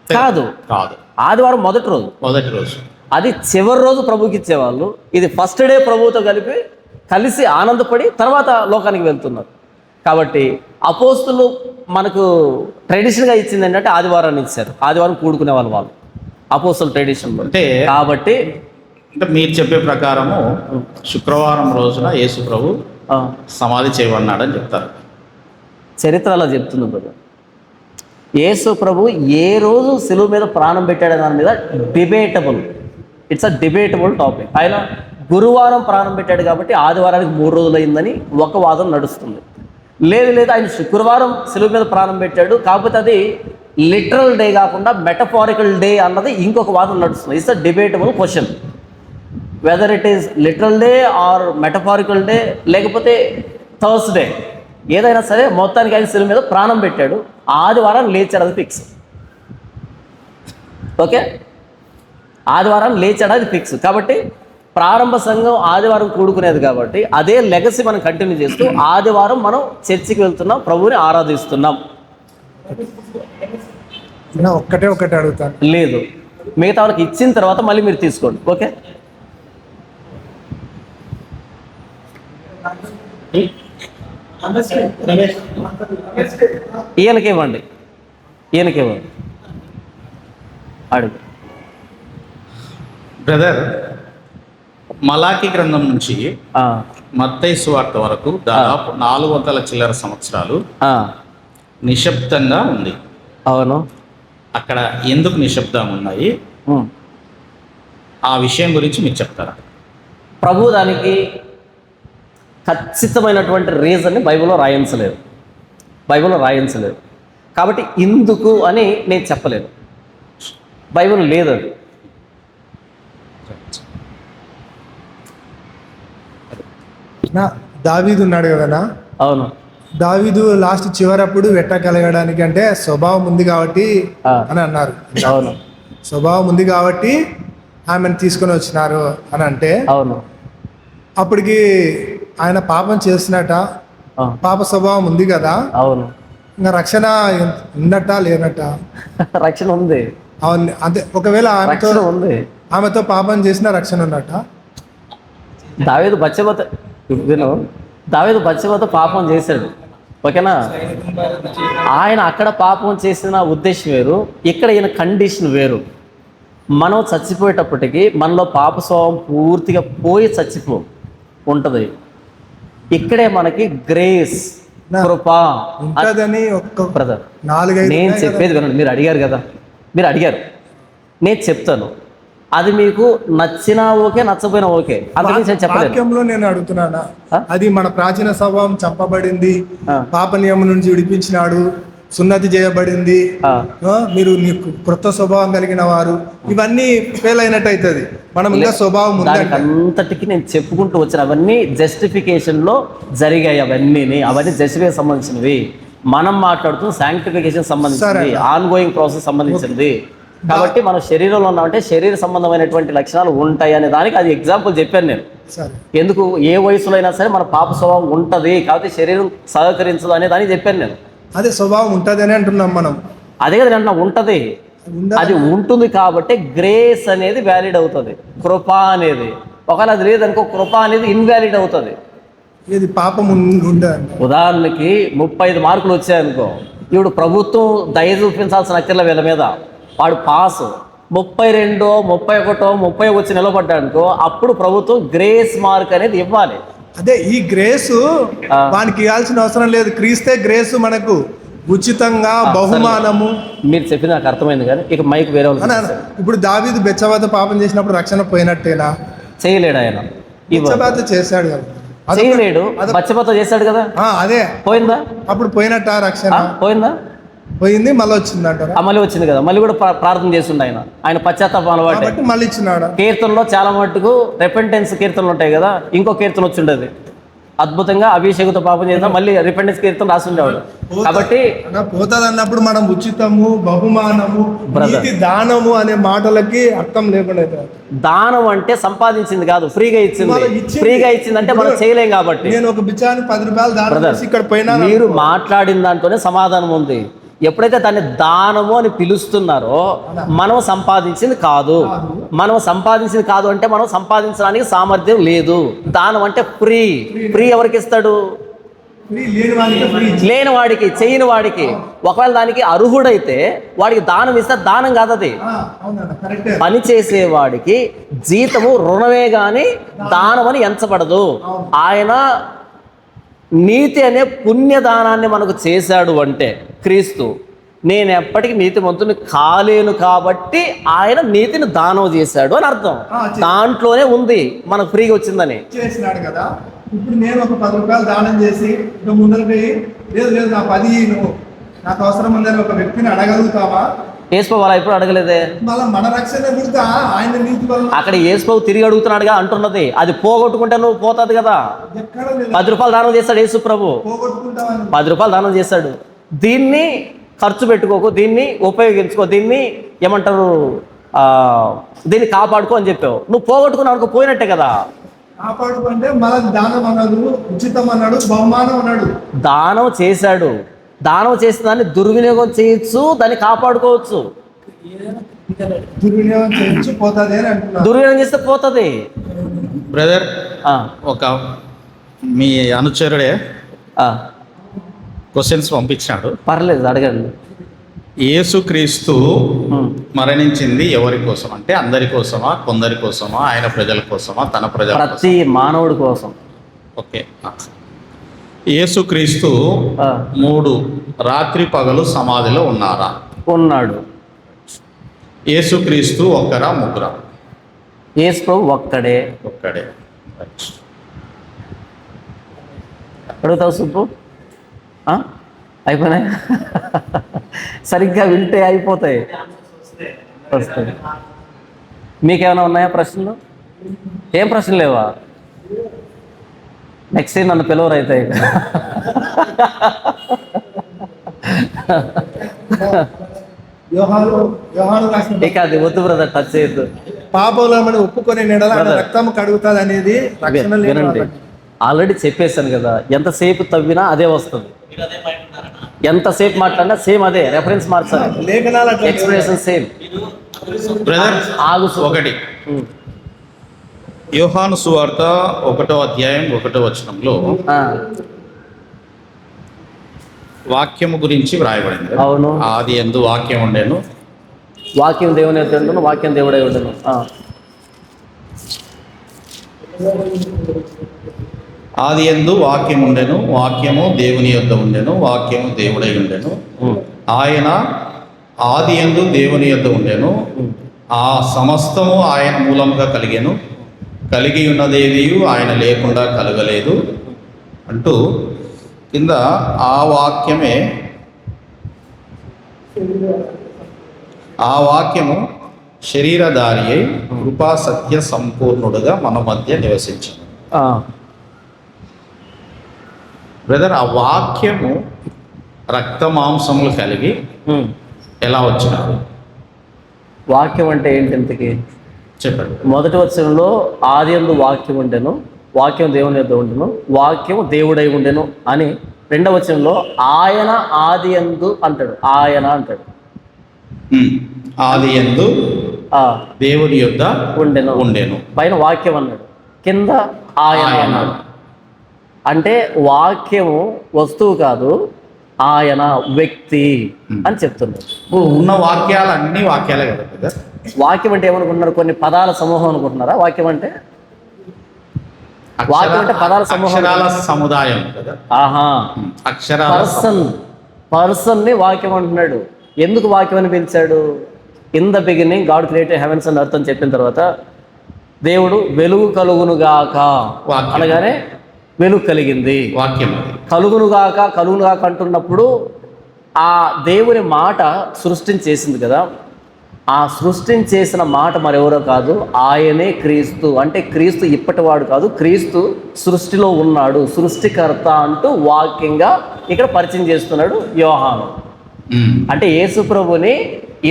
కాదు, కాదు, ఆదివారం మొదటి రోజు, మొదటి రోజు. అది చివరి రోజు ప్రభుకి ఇచ్చేవాళ్ళు. ఇది ఫస్ట్ డే ప్రభువుతో కలిసి ఆనందపడి తర్వాత లోకానికి వెళ్తున్నారు. కాబట్టి అపోస్తులు మనకు ట్రెడిషన్గా ఇచ్చింది ఏంటంటే ఆదివారాన్ని ఇచ్చారు. ఆదివారం కూడుకునే వాళ్ళు అపోస్తుల ట్రెడిషన్. అంటే కాబట్టి అంటే మీరు చెప్పే ప్రకారము శుక్రవారం రోజున యేసు ప్రభు ఆ, సమాధి చేయబడినాడని చెప్తారు. చరిత్ర అలా చెప్తుంది బ్రదర్. యేసు ప్రభు ఏ రోజు శిలువ మీద ప్రాణం పెట్టాడు దాని మీద debatable, it's a debatable topic. ఆయన గురువారం ప్రాణం పెట్టాడు కాబట్టి ఆదివారానికి 3 రోజులు అయిందని ఒక వాదం నడుస్తుంది. లేదు ఆయన శుక్రవారం శిలువ మీద ప్రాణం పెట్టాడు కాకపోతే అది లిటరల్ డే కాకుండా మెటఫారికల్ డే అన్నది ఇంకొక వాదం నడుస్తుంది. It's a debatable question whether it is literal day or metaphorical day లేకపోతే థర్స్డే, ఏదైనా సరే మొత్తానికి ఆయన శిలువ మీద ప్రాణం పెట్టాడు, ఆదివారం లేచాడు, అది ఫిక్స్. ఓకే, ఆదివారం లేచాడు, అది ఫిక్స్. కాబట్టి ప్రారంభ సంఘం ఆదివారం కూడుకునేది కాబట్టి అదే లెగసీ మనం కంటిన్యూ చేస్తూ ఆదివారం మనం చర్చికి వెళ్తున్నాం, ప్రభువుని ఆరాధిస్తున్నాం. ఒకటే అడుగుతాను. లేదు, మిగతా వాళ్ళకి ఇచ్చిన తర్వాత మళ్ళీ మీరు తీసుకోండి. ఓకే, ఈయనకివ్వండి అడుగు. బ్రదర్, మలాకి గ్రంథం నుంచి ఆ, మత్తయి సువార్త వరకు దాదాపు 400 చిల్లర సంవత్సరాలు ఆ, నిశ్శబ్దంగా ఉంది. అవును. అక్కడ ఎందుకు నిశ్శబ్దంగా ఉన్నాయి ఉమ్. ఆ విషయం గురించి మీరు చెప్తారా? ప్రభు దానికి ఖచ్చితమైనటువంటి రీజన్ని బైబిల్లో రాయించలేదు. కాబట్టి ఇందుకు అని నేను చెప్పలేను, బైబిల్ లేదు అది. దావీదు ఉన్నాడు కదనా, అవును. దావీదు లాస్ట్ చివరప్పుడు వెట్ట కలగడానికి అంటే స్వభావం ఉంది కాబట్టి ఆ. అని అన్నారు. అవును, స్వభావం ఉంది కాబట్టి ఆమెను తీసుకొని వచ్చినారు అని అంటే అవును. అప్పటికి ఆయన పాపం చేసినట్ట, ఆ, పాప స్వభావం ఉంది కదా, అవును. ఇంకా రక్షణ ఉన్నట్ట లేనట్ట? రక్షణ ఉంది, అవును. అంతే. ఒకవేళ రక్షణ ఉంది. ఆమెతో పాపం చేసిన రక్షణ ఉన్నట్ట? దావీదు బత్షెబతో విను, దావీదు బత్షెబతో పాపం చేశాడు, ఓకేనా? ఆయన అక్కడ పాపం చేసిన ఉద్దేశం వేరు, ఇక్కడ ఈయన కండిషన్ వేరు. మనం చచ్చిపోయేటప్పటికి మనలో పాప స్వభావం పూర్తిగా పోయి చచ్చిపో ఉంటుంది. ఇక్కడే మనకి గ్రేస్, కృప ఉంటదని ఒక్క బ్రదర్. 4-5 నేను చెప్పేది వినండి, మీరు అడిగారు, నేను చెప్తాను. అది మీకు నచ్చినా ఓకే, నచ్చపోయినా ఓకే, అందుకని నేను చెప్పలేదు. వాక్యంలో నేను అడుగుతున్నానా, అది మన ప్రాచీన స్వభావం చంపబడింది, పాప నియమం నుంచి విడిపించినాడు, సున్నతి చేయబడింది, మీరు క్రొత్త స్వభావం కలిగిన వారు, ఇవన్నీ ఫెయిల్ అయినట్టు అవుతుంది. మనం ఇంకా స్వభావం దానికి అంతటికి నేను చెప్పుకుంటూ వచ్చిన అవన్నీ జస్టిఫికేషన్లో జరిగాయి. అవన్నీ జస్టిఫికేషన్ సంబంధించినవి. మనం మాట్లాడుతూ శాంక్టిఫికేషన్ సంబంధించింది, ఆన్ గోయింగ్ ప్రాసెస్ సంబంధించింది. కాబట్టి మనం శరీరంలో ఉన్నామంటే శరీర సంబంధమైనటువంటి లక్షణాలు ఉంటాయి అనే దానికి అది ఎగ్జాంపుల్ చెప్పాను నేను. ఎందుకు ఏ వయసులో అయినా సరే మన పాప స్వభావం ఉంటుంది, కాబట్టి శరీరం సహకరించదు అనే దానికి చెప్పాను నేను. అదే స్వభావం ఉంటుంది అని అంటున్నాం మనం. అదే కదా అంటున్నా, ఉంటుంది. అది ఉంటుంది కాబట్టి గ్రేస్ అనేది వ్యాలిడ్ అవుతుంది, కృప అనేది. ఒకవేళ అది లేదనుకో, కృప అనేది ఇన్వాలిడ్ అవుతుంది. ఇది పాపం ఉండదు. ఉదాహరణకి 35 మార్కులు వచ్చాయనుకో, ఇప్పుడు ప్రభుత్వం దయ చూపించాల్సిన అక్కర్ల వీళ్ళ మీద, వాడు పాస్ 32, 31, 30 వచ్చి నిలబడ్డాడు అనుకో, అప్పుడు ప్రభుత్వం గ్రేస్ మార్క్ అనేది ఇవ్వాలి. అదే ఈ గ్రేసు వానికి ఇవ్వాల్సిన అవసరం లేదు. క్రీస్తే గ్రేసు మనకు ఉచితంగా బహుమానము. మీరు చెప్పిన నాకు అర్థమైంది, కానీ ఇక మైక్ వేరే వాళ్ళు. ఇప్పుడు దావీదు బెత్షెబాతో పాపం చేసినప్పుడు రక్షణ పోయినట్టేనా? చేయలేడు ఆయన. బెత్షెబాతో చేశాడు కదా, చేయలేడు. బెత్షెబాతో చేశాడు కదా, అదే పోయిందా? అప్పుడు పోయినట్ట రక్షణ పోయిందా? పోయింది, మళ్ళీ వచ్చిందంటారా? మళ్ళీ వచ్చింది కదా, మళ్ళీ కూడా ప్రార్థన చేస్తుండే ఆయన పశ్చాత్తాపం అలవాటు. మళ్ళీ ఇచ్చినాడు. కీర్తనలో చాలా మట్టుకు రెపెంటెన్స్ కీర్తనలు ఉంటాయి కదా, ఇంకో కీర్తన వచ్చిండేది అద్భుతంగా, అభిషేకంతో పాపం చేద్దా మళ్ళీ రిపెంటెన్స్ కీర్తన రాస్తుండేవాడు. కాబట్టి పోతుంది అన్నప్పుడు మనం ఉచితము, బహుమానము, నీతి, దానము అనే మాటలకి అర్థం లేకుండా. దానం అంటే సంపాదించింది కాదు, ఫ్రీగా ఇచ్చింది అంటే మనం చేయలేం. కాబట్టి నేను ఒక బిచ్చాన్ని 10 రూపాయలు దానం చేసి ఇక్కడ పోయినా, మీరు మాట్లాడిన దాంట్లోనే సమాధానం ఉంది. ఎప్పుడైతే దాన్ని దానము అని పిలుస్తున్నారో, మనం సంపాదించింది కాదు. అంటే మనం సంపాదించడానికి సామర్థ్యం లేదు. దానం అంటే ఫ్రీ ఎవరికి ఇస్తాడు? లేని వాడికి, చేయని వాడికి. ఒకవేళ దానికి అర్హుడైతే వాడికి దానం ఇస్తే దానం కాదు అది. పని చేసేవాడికి జీతము రుణమే గాని దానం అని ఎంచబడదు. ఆయన నీతి అనే పుణ్యదానాన్ని మనకు చేశాడు అంటే క్రీస్తు, నేను ఎప్పటికీ నీతిమంతుని కాలేను కాబట్టి ఆయన నీతిని దానం చేశాడు అని అర్థం. దాంట్లోనే ఉంది మనకు ఫ్రీగా వచ్చిందని. చేసినాడు కదా. ఇప్పుడు నేను ఒక 10 రూపాయలు దానం చేసి ఇంకా ముందరికి లేదు నా 10 నువ్వు నాకు అవసరం ఉందని ఒక వ్యక్తిని అడగలుగుతావా? యేసుప్రభు ఇప్పుడు అడగలేదే. మన రక్షణ ఆయన నీతి వల్ల అక్కడ యేసుప్రభు తిరిగి అడుగుతున్నాడుగా అంటున్నది. అది పోగొట్టుకుంటే నువ్వు పోతుంది కదా. 10 రూపాయలు దానం చేస్తాడు యేసుప్రభు, 10 రూపాయలు దానం చేస్తాడు. దీన్ని ఖర్చు పెట్టుకోకు, దీన్ని ఉపయోగించుకో, దీన్ని ఏమంటారు, దీన్ని కాపాడుకో అని చెప్పావు. నువ్వు పోగొట్టుకున్నావు అనుకో, పోయినట్టే కదా. కాపాడుకుంటే మళ్ళీ దానం అన్నాడు, ఉచితం అన్నాడు, బహుమానం అన్నాడు. దానం చేశాడు, దానం చేసిన దాన్ని దుర్వినియోగం చేయొచ్చు, దాన్ని కాపాడుకోవచ్చు. దుర్వినియోగం చేయొచ్చు, పోతుంది అని అంటున్నా. దుర్వినియోగం చేస్తే పోతుంది. బ్రదర్, ఒక మీ అనుచరుడే క్వశ్చన్స్ పంపించాడు. పర్లేదు, అడగండి. యేసుక్రీస్తు మరణించింది ఎవరి కోసం అంటే అందరి కోసమా, కొందరి కోసమా, ఆయన ప్రజల కోసమా, తన ప్రజల ప్రతి మానవుడి కోసం. ఓకే. యేసుక్రీస్తు 3 రాత్రి పగలు సమాధిలో ఉన్నాడు. యేసుక్రీస్తు ఒక్కరా, ముగ్గురా? యేసు ఒక్కడే. అడుగుతావు సుబ్బు? అయిపోయినాయి. సరిగ్గా వింటే అయిపోతాయి. వస్తాయి. మీకేమైనా ఉన్నాయా ప్రశ్నలు? ఏం ప్రశ్నలు లేవా? నెక్స్ట్ టైం నన్ను పిలవరు అయితే. ఇక అది వద్దు బ్రదర్, టచ్ చేయొద్దు. పాపంలో ఒప్పుకొని రక్తం కడుగుతుంది అనేది వినండి. ఆల్రెడీ చెప్పేశాను కదా, ఎంతసేపు తవ్వినా అదే వస్తుంది. ఎంతసేపు మాట్లాడినా సేమ్ అదే. రెఫరెన్స్ మార్చాలి, ఎక్స్ప్రెషన్ సేమ్. బ్రదర్, ఒకటి యోహాను సువార్త 1వ అధ్యాయం 1వ వచనంలో ఆ, వాక్యము గురించి వ్రాయబడింది. అవును. ఆది యందు వాక్యం ఉండెను, వాక్యం దేవుని యొద్ద ఉండను, వాక్యం దేవుడై ఉండను. ఆది యందు వాక్యం ఉండెను, వాక్యము దేవుని యొద్ద ఉండెను, వాక్యము దేవుడై ఉండెను. ఆయన ఆది యందు దేవుని యొద్ద ఉండెను. ఆ సమస్తము ఆయన మూలముగా కలిగెను, కలిగి ఉన్నదేదియు ఆయన లేకుండా కలగలేదు అంటూ కింద ఆ వాక్యము శరీరధారి అయి కృపా సత్య సంపూర్ణుడుగా మన మధ్య నివసించను. బ్రదర్, ఆ వాక్యము రక్త మాంసములు కలిగి ఎలా వచ్చినారు? వాక్యం అంటే ఏంటి ఇంతకి? చెప్పండి. మొదటి వచనంలో ఆది యందు వాక్యం ఉండెను, వాక్యం దేవుని యొద్ద ఉండెను, వాక్యం దేవుడై ఉండెను అని. రెండవ వచనంలో ఆయన ఆది యందు అంటాడు, ఆయన అంటాడు. ఆది యందు దేవుని యొద్ద ఉండెను. పైన వాక్యం అన్నాడు, కింద ఆయన అన్నాడు. అంటే వాక్యము వస్తువు కాదు, ఆయన వ్యక్తి అని చెప్తున్నాడు. ఉన్న వాక్యాలు అన్ని వాక్యాలే కదా బ్రదర్? వాక్యం అంటే ఏమనుకుంటున్నారు? కొన్ని పదాల సమూహం అనుకుంటున్నారా? వాక్యం అంటే పదాల సమూహం, అక్షరాల సముదాయం కదా. అక్షరాల పర్సన్ ని వాక్యం అంటున్నాడు. ఎందుకు వాక్యం అని పిలిచాడు? In the beginning God created heavens and earth అని చెప్పిన తర్వాత దేవుడు వెలుగు కలుగునుగాక అనగానే వెలుగు కలిగింది. వాక్యం కలుగునుగాక అంటున్నప్పుడు ఆ దేవుని మాట సృష్టించేసింది కదా. ఆ సృష్టించేసిన మాట మరెవరో కాదు, ఆయనే క్రీస్తు. అంటే క్రీస్తు ఇప్పటివాడు కాదు, క్రీస్తు సృష్టిలో ఉన్నాడు, సృష్టికర్త అంటూ వాక్యంగా ఇక్కడ పరిచయం చేస్తున్నాడు యోహాను. అంటే యేసు ప్రభుని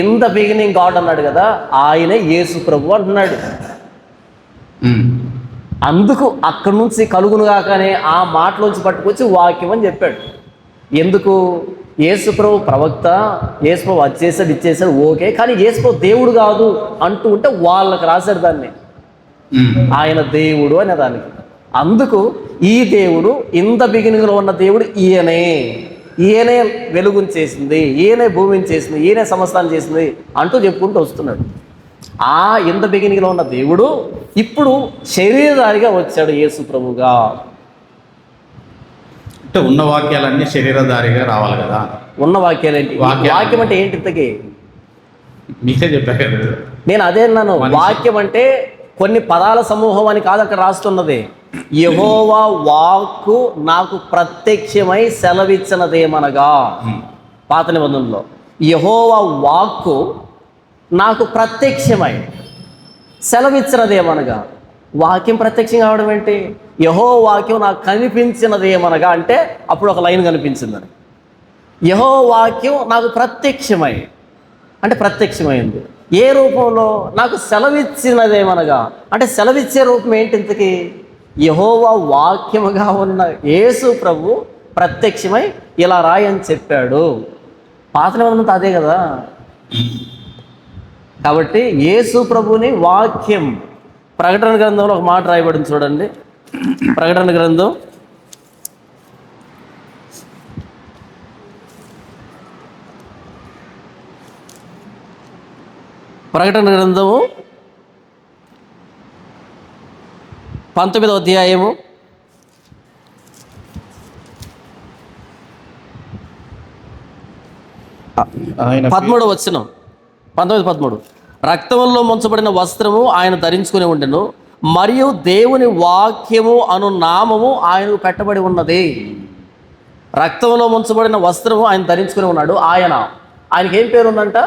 ఇన్ ద బిగినింగ్ గాడ్ అన్నాడు కదా, ఆయనే యేసు ప్రభు అంటున్నాడు. అందుకు అక్కడి నుంచి కలుగునుగాకనే ఆ మాటలోంచి పట్టుకొచ్చి వాక్యం అని చెప్పాడు. ఎందుకు? యేసు ప్రభు ప్రవక్త, యేసు ప్రభు వచ్చేసాడు ఇచ్చేసాడు ఓకే, కానీ యేసు ప్రభు దేవుడు కాదు అంటూ ఉంటే వాళ్ళకి రాశాడు దాన్ని, ఆయన దేవుడు అనే దానికి. అందుకు ఈ దేవుడు ఇన్ ద బిగినింగ్లో ఉన్న దేవుడు ఈయనే వెలుగుని చేసింది, ఈయనే భూమిని చేసింది, ఈయనే సమస్తాన్ని చేసింది అంటూ చెప్పుకుంటూ వస్తున్నాడు. ఆ ఇన్ ద బిగినింగ్లో ఉన్న దేవుడు ఇప్పుడు శరీరధారిగా వచ్చాడు యేసు ప్రభుగా. అంటే ఉన్న వాక్యాలన్నీ శరీరధారిగా రావాలి కదా. ఉన్న వాక్యాలు ఏంటి? వాక్యం అంటే ఏంటి ఇంతకీ? మీకే చెప్పారు కదా. నేను అదే అన్నాను, వాక్యం అంటే కొన్ని పదాల సమూహం అని కాదు అక్కడ రాస్తున్నది. యెహోవా వాక్కు నాకు ప్రత్యక్షమై సెలవిచ్చినదేమనగా, పాత నిబంధనలో యెహోవా వాక్కు నాకు ప్రత్యక్షమై సెలవిచ్చినదేమనగా, వాక్యం ప్రత్యక్షం కావడం ఏంటి? యెహోవా వాక్యం నాకు కనిపించినదేమనగా అంటే అప్పుడు ఒక లైన్ కనిపించిందని. యెహోవా వాక్యం నాకు ప్రత్యక్షమై అంటే ప్రత్యక్షమైంది ఏ రూపంలో? నాకు సెలవిచ్చినదేమనగా అంటే సెలవిచ్చే రూపం ఏంటి ఇంతకీ? యెహోవా వాక్యముగా ఉన్న యేసు ప్రభు ప్రత్యక్షమై ఇలా రాయని చెప్పాడు. పాత నిబంధన అదే కదా. కాబట్టి యేసు ప్రభుని వాక్యం. ప్రకటన గ్రంథంలో ఒక మాట రాయబడింది చూడండి. ప్రకటన గ్రంథం 19వ అధ్యాయము 13వ వచనం. 19:13 రక్తంలో ముంచబడిన వస్త్రము ఆయన ధరించుకుని ఉండెను, మరియు దేవుని వాక్యము అను నామము ఆయనకు పెట్టబడి ఉన్నది. రక్తంలో ముంచబడిన వస్త్రము ఆయన ధరించుకుని ఉన్నాడు. ఆయనకి ఏం పేరు ఉందంట?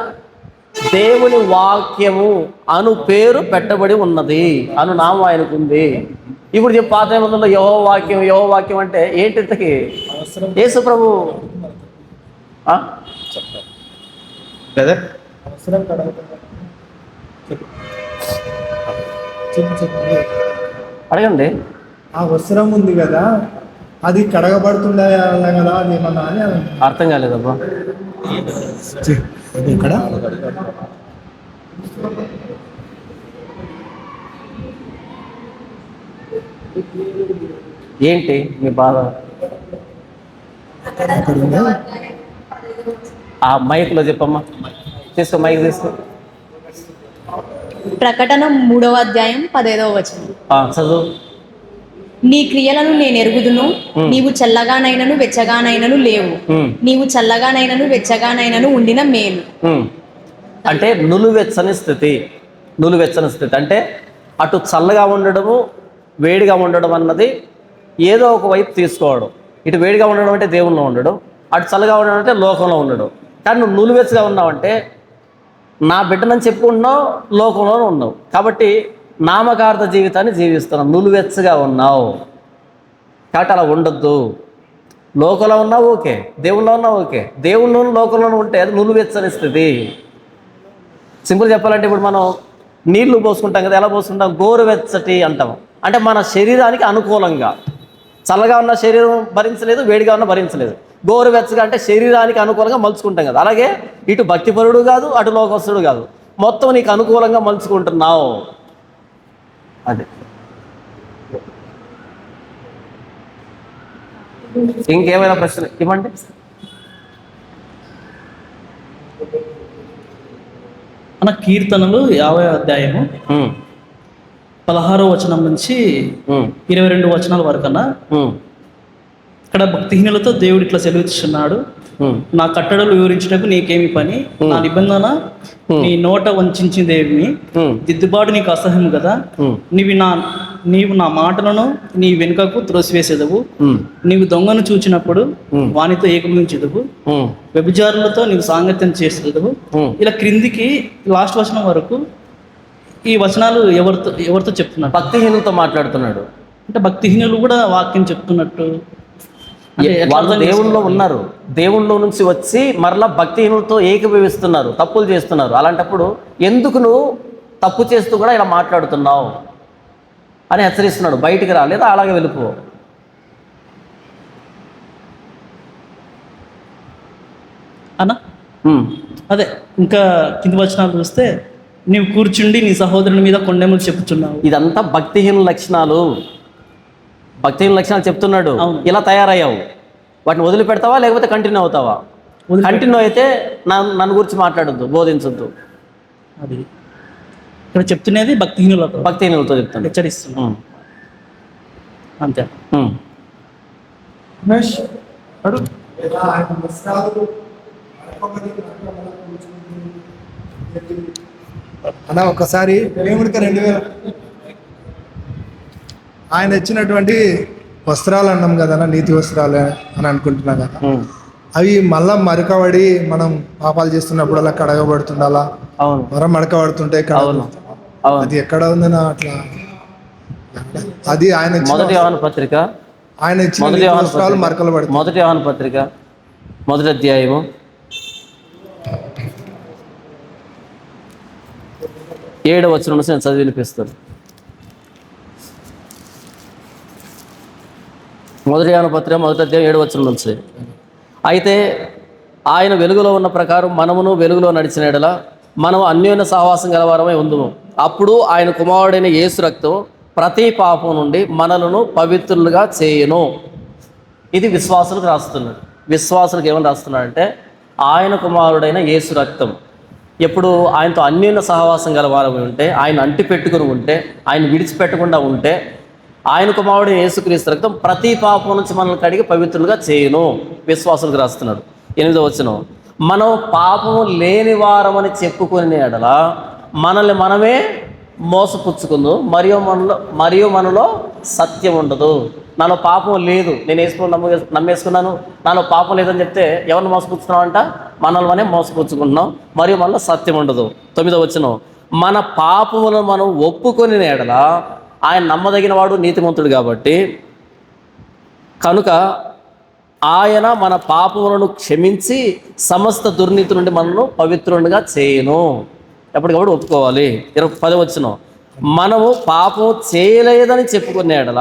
దేవుని వాక్యము అను పేరు పెట్టబడి ఉన్నది, అను నామం ఆయనకు ఉంది. ఇప్పుడు చెప్పు, పాత నిబంధనలో యెహోవా వాక్యం అంటే ఏంటి ఇంతకి? యేసు ప్రభు. అడగండి. ఆ వస్త్రం ఉంది కదా, అది కడగబడుతుండే కదా, అది ఏమన్నా అని అర్థం కాలేదబ్బా. ఇక్కడ ఏంటి మీ బాధ? ఆ మైక్లో చెప్పమ్మా, తీసుకో, మైక్ తీసుకో. ప్రకటన 3వ అధ్యాయం 15వ వచనం. చదువు. నీ క్రియలను నేను ఎరుగుదును, నీవు చల్లగానైనను వెచ్చగానైనను లేవు, నీవు చల్లగానైనను వెచ్చగానైనను ఉండిన మేలు. అంటే నులువెచ్చని స్థితి. నులువెచ్చని స్థితి అంటే అటు చల్లగా ఉండడము, వేడిగా ఉండడం అన్నది ఏదో ఒక వైపు తీసుకోవడం. ఇటు వేడిగా ఉండడం అంటే దేవుల్లో ఉండడం, అటు చల్లగా ఉండడం అంటే లోకంలో ఉండడం. కానీ నువ్వు నులువెచ్చగా ఉన్నావంటే నా బిడ్డనని చెప్పుకుంటున్నావు, లోకంలోనే ఉన్నావు. కాబట్టి నామకార్థ జీవితాన్ని జీవిస్తున్నావు, నులువెచ్చగా ఉన్నావు. కాబట్టి అలా ఉండొద్దు. లోకంలో ఉన్నావు ఓకే, దేవుల్లో ఉన్నావు ఓకే. దేవుల్లోనూ లోకంలోనూ ఉంటే అది నులువెచ్చని స్థితి. సింపుల్ చెప్పాలంటే ఇప్పుడు మనం నీళ్లు పోసుకుంటాం కదా, ఎలా పోసుకుంటాం? గోరువెచ్చటి అంటాం. అంటే మన శరీరానికి అనుకూలంగా. చల్లగా ఉన్న శరీరం భరించలేదు, వేడిగా ఉన్న భరించలేదు. గోరువెచ్చగా అంటే శరీరానికి అనుకూలంగా మలుచుకుంటాం కదా. అలాగే ఇటు భక్తిపరుడు కాదు, అటు లోకస్తుడు కాదు, మొత్తం నీకు అనుకూలంగా మలుచుకుంటున్నావు. అదే. ఇంకేమైనా ప్రశ్న ఇవ్వండి. మన కీర్తనలు 50వ అధ్యాయము 16వ వచనం నుంచి 22 వచనాల వరకన్నా ఇక్కడ భక్తిహీనులతో దేవుడు ఇట్లా సెలవిస్తున్నాడు. నా కట్టడలు వివరించటకు నీకేమి పని, నా నిబంధన నీ నోట వంచిందేమి, దిద్దుబాటు నీకు అసహ్యం కదా. నీవు నా మాటలను నీ వెనుకకు త్రోసివేసేదవు, నీవు దొంగను చూచినప్పుడు వానితో ఏకమించదువు, వ్యభిచారులతో నీవు సాంగత్యం చేసేదవు. ఇలా క్రిందికి లాస్ట్ వచనం వరకు ఈ వచనాలు ఎవరితో చెప్తున్నాడు? భక్తిహీనులతో మాట్లాడుతున్నాడు. అంటే భక్తిహీనులు కూడా వాక్యం చెప్తున్నట్టు. వాళ్ళు దేవుళ్ళలో ఉన్నారు, దేవుళ్ళలో నుంచి వచ్చి మరలా భక్తిహీనులతో ఏకీభవిస్తున్నారు, తప్పులు చేస్తున్నారు. అలాంటప్పుడు ఎందుకు నువ్వు తప్పు చేస్తూ కూడా ఇలా మాట్లాడుతున్నావు అని హెచ్చరిస్తున్నాడు. బయటికి రా, లేదా అలాగే వెళ్ళిపో. అన్నా అదే ఇంకా కింది వచనాలు చూస్తే, నీవు కూర్చుండి నీ సహోదరుని మీద కొండెములు చెప్పుచున్నావు. ఇదంతా భక్తిహీన లక్షణాలు. భక్తిహీన లక్షణాలు చెప్తున్నాడు. ఇలా తయారయ్యావు, వాటిని వదిలిపెడతావా లేకపోతే కంటిన్యూ అవుతావా? కంటిన్యూ అయితే నన్ను గురించి మాట్లాడొద్దు, బోధించొద్దు. అది ఇక్కడ చెప్తున్నది భక్తిహీనులతో చెప్తాను, హెచ్చరిస్తున్నా. అంతే. అలా ఒకసారి దేవుడికి 2000 ఆయన ఇచ్చినటువంటి వస్త్రాలు అన్నాం కదా, నీతి వస్త్రాలు అని అనుకుంటున్నాం కదా, అవి మళ్ళా మరకబడి మనం పాపాలు చేస్తున్నప్పుడు అలా కడగబడుతుండాలా, మరం మడకబడుతుంటే అది ఎక్కడ ఉందని అట్లా. అది ఆయన మొదటి యోహాను పత్రిక, ఆయన ఇచ్చిన వస్త్రాలు మరకలు పడుతుంది. మొదటి యోహాను పత్రిక 1వ అధ్యాయము 7వ వచనం నుంచి నేను చదివి వినిపిస్తాను. మొదటి యోహాను పత్రిక 1వ అధ్యాయం 7వ వచనం నుంచి. అయితే ఆయన వెలుగులో ఉన్న ప్రకారం మనమును వెలుగులో నడిచిన యెడల మనం అన్యోన్య సహవాసం గలవారమై ఉందుము. అప్పుడు ఆయన కుమారుడైన యేసు రక్తం ప్రతి పాపం నుండి మనలను పవిత్రులుగా చేయును. ఇది విశ్వాసులకు రాస్తున్నాడు. విశ్వాసులకు ఏమని రాస్తున్నాడంటే, ఆయన కుమారుడైన యేసు రక్తం ఎప్పుడు ఆయనతో అన్యోన్య సహవాసం గలవారమై ఉంటే, ఆయన అంటి పెట్టుకుని ఉంటే, ఆయన విడిచిపెట్టకుండా ఉంటే, ఆయన కుమారుడు యేసుక్రీస్తు రక్తం ప్రతి పాపం నుంచి మనల్ని కడిగి పవిత్రులుగా చేయును. విశ్వాసులకు రాస్తున్నాడు. 8వ వచనం, మనం పాపము లేని వారమని చెప్పుకునే యెడల మనల్ని మనమే మోసపుచ్చుకుందు, మరియు మనలో సత్యం ఉండదు. నాలో పాపం లేదు, నేను నమ్మేసుకున్నాను, నాలో పాపం లేదని చెప్తే ఎవరిని మోసపుచ్చుతున్నాం అంట? మనల్ని మోసపుచ్చుకుంటున్నాం, మరియు మనలో సత్యం ఉండదు. 9వ వచనం, మన పాపములను మనం ఒప్పుకొని యెడల ఆయన నమ్మదగిన వాడు, నీతిమంతుడు కాబట్టి కనుక ఆయన మన పాపములను క్షమించి సమస్త దుర్నీతి నుండి మనను పవిత్రునిగా చేయును. ఎప్పటికప్పుడు ఒప్పుకోవాలి. 10వ వచనం, మనము పాపం చేయలేదని చెప్పుకునే యెడల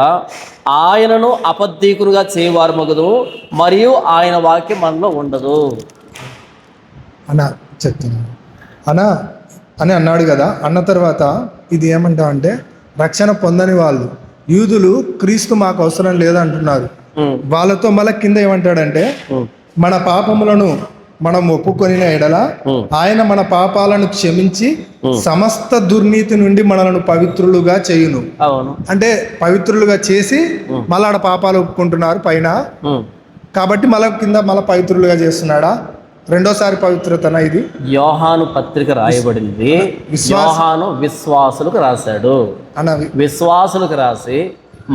ఆయనను అబద్ధీకునిగా చేయవారు మగుదు, మరియు ఆయన వాక్యం మనలో ఉండదు అన్న చెప్తున్నాను అని అన్నాడు కదా. అన్న తర్వాత ఇది ఏమంటామంటే, రక్షణ పొందని వాళ్ళు యూదులు క్రీస్తు మాకు అవసరం లేదంటున్నారు. వాళ్ళతో మళ్ళీ కింద ఏమంటాడంటే మన పాపములను మనం ఒప్పుకొనిన ఎడల ఆయన మన పాపాలను క్షమించి సమస్త దుర్నీతి నుండి మనలను పవిత్రులుగా చేయును. అవును. అంటే పవిత్రులుగా చేసి మళ్ళీ ఆడ పాపాలు ఒప్పుకుంటున్నారు పైన, కాబట్టి మళ్ళీ కింద మళ్ళీ పవిత్రులుగా చేస్తున్నాడా? రెండోసారి పవిత్రతన ఇది? యోహాను పత్రిక రాయబడింది, యోహాను విశ్వాసులకు రాశాడు. విశ్వాసులకు రాసి